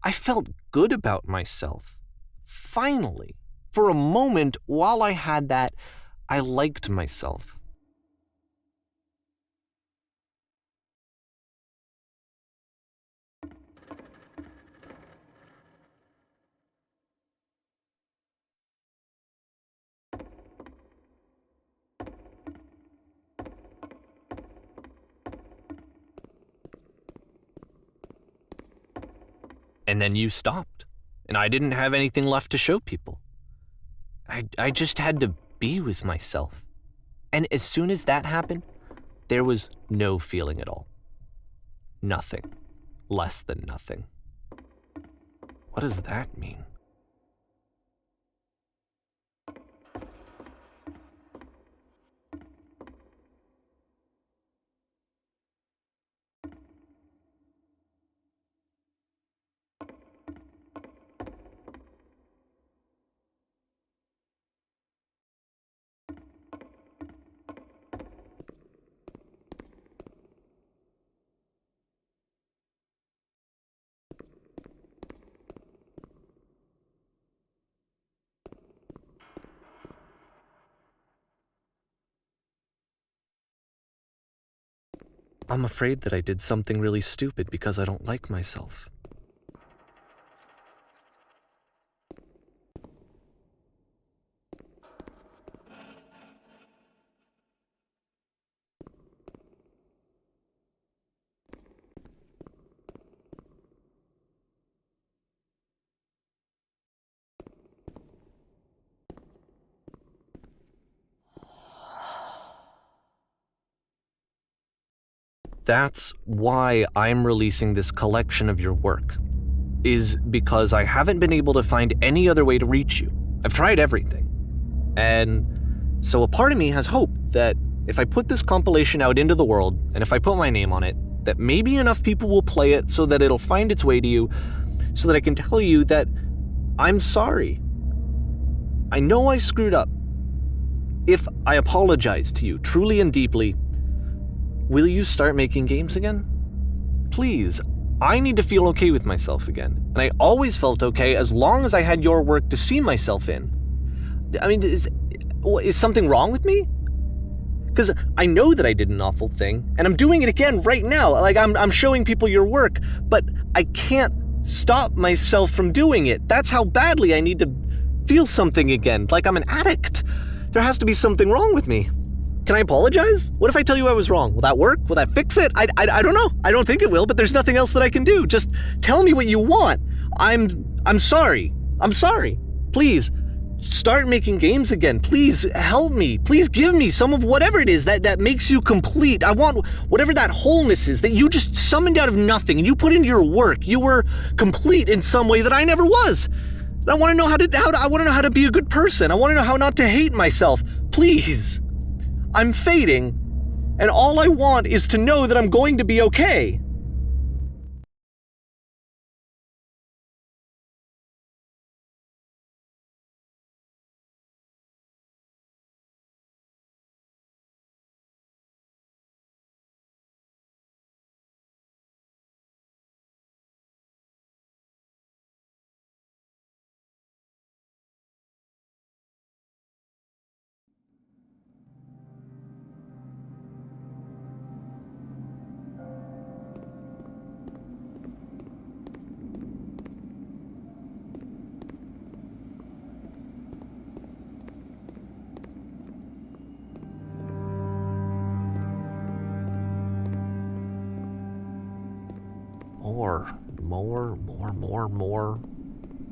I felt good about myself. Finally. For a moment, while I had that, I liked myself. And then you stopped, and I didn't have anything left to show people. I just had to be with myself. And as soon as that happened, there was no feeling at all. Nothing. Less than nothing. What does that mean? I'm afraid that I did something really stupid because I don't like myself. That's why I'm releasing this collection of your work, is because I haven't been able to find any other way to reach you. I've tried everything. And so a part of me has hope that if I put this compilation out into the world, and if I put my name on it, that maybe enough people will play it so that it'll find its way to you, so that I can tell you that I'm sorry. I know I screwed up. If I apologize to you truly and deeply, will you start making games again? Please, I need to feel okay with myself again. And I always felt okay as long as I had your work to see myself in. I mean, is something wrong with me? Because I know that I did an awful thing, and I'm doing it again right now. Like, I'm showing people your work, but I can't stop myself from doing it. That's how badly I need to feel something again, like I'm an addict. There has to be something wrong with me. Can I apologize? What if I tell you I was wrong? Will that work? Will that fix it? I don't know. I don't think it will, but there's nothing else that I can do. Just tell me what you want. I'm sorry. I'm sorry. Please, start making games again. Please help me. Please give me some of whatever it is that makes you complete. I want whatever that wholeness is that you just summoned out of nothing and you put into your work. You were complete in some way that I never was. And I want to know I want to know how to be a good person. I want to know how not to hate myself. Please. I'm fading, and all I want is to know that I'm going to be okay.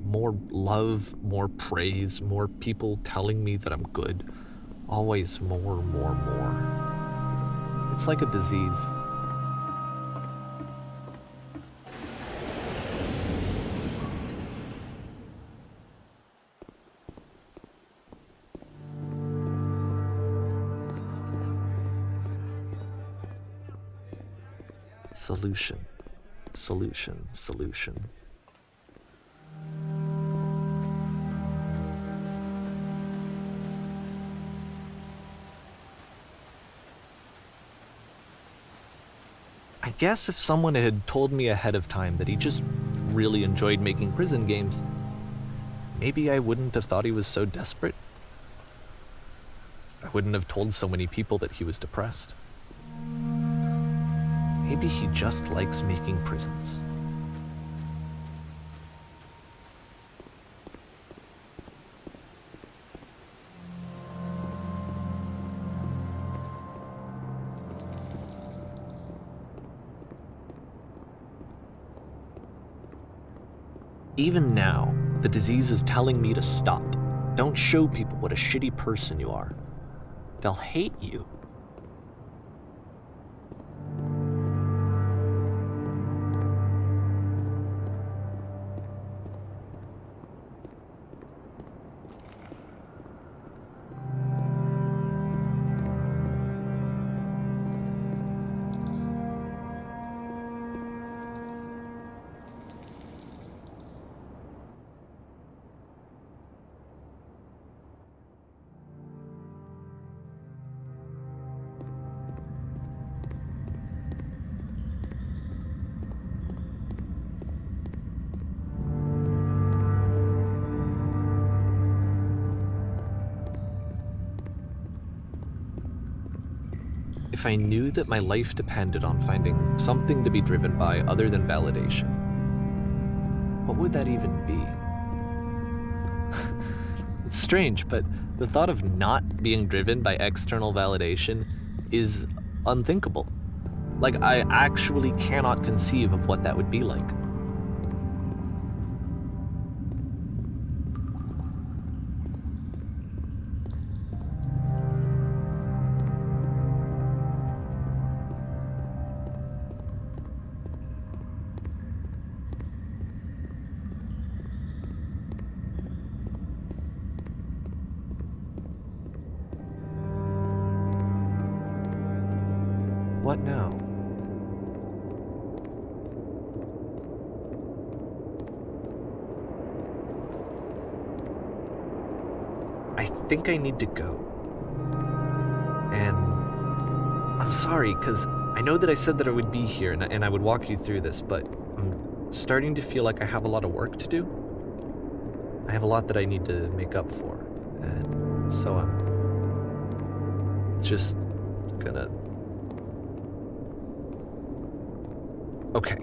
More love, more praise, more people telling me that I'm good. Always more. It's like a disease. Solution. I guess if someone had told me ahead of time that he just really enjoyed making prison games, maybe I wouldn't have thought he was so desperate. I wouldn't have told so many people that he was depressed. Maybe he just likes making prisons. Even now, the disease is telling me to stop. Don't show people what a shitty person you are. They'll hate you. if I knew that my life depended on finding something to be driven by other than validation, what would that even be? It's strange, but the thought of not being driven by external validation is unthinkable. Like, I actually cannot conceive of what that would be like. What now? I think I need to go. And I'm sorry, because I know that I said that I would be here and I would walk you through this, but I'm starting to feel like I have a lot of work to do. I have a lot that I need to make up for, and so I'm just gonna... Okay.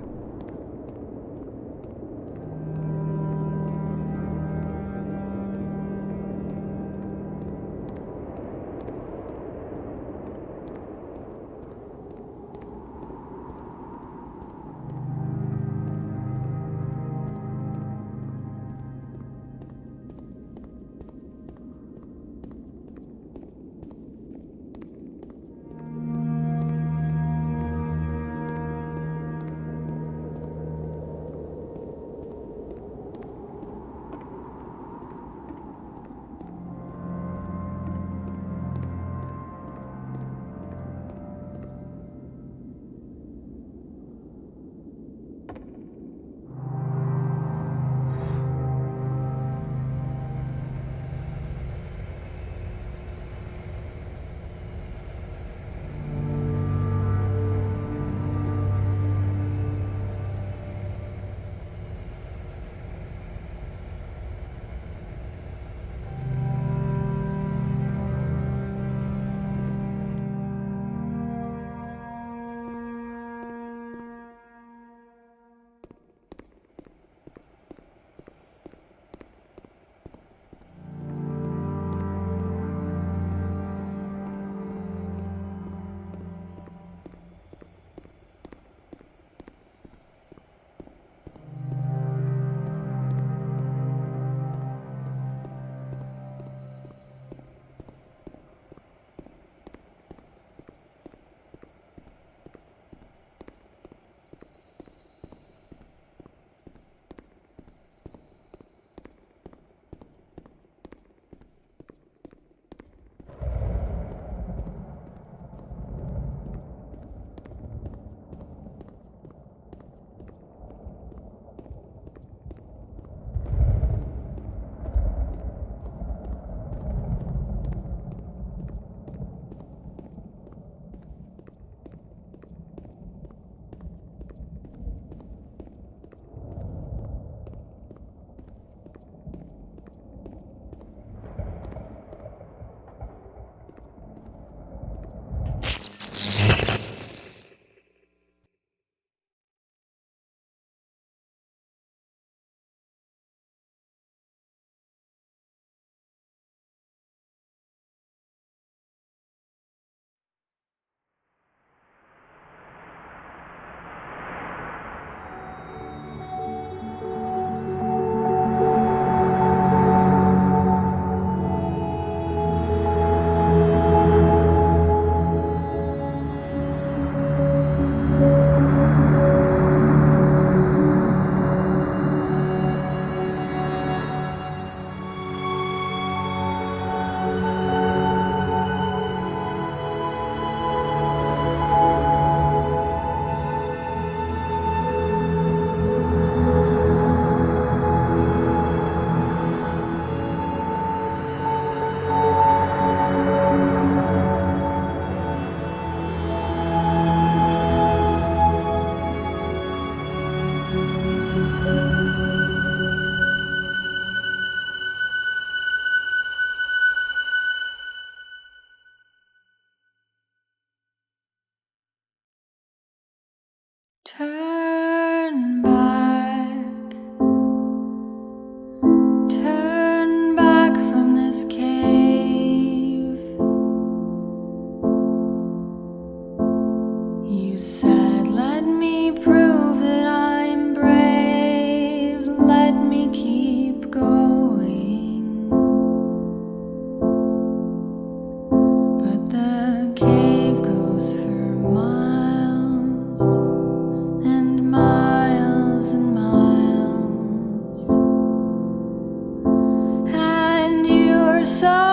so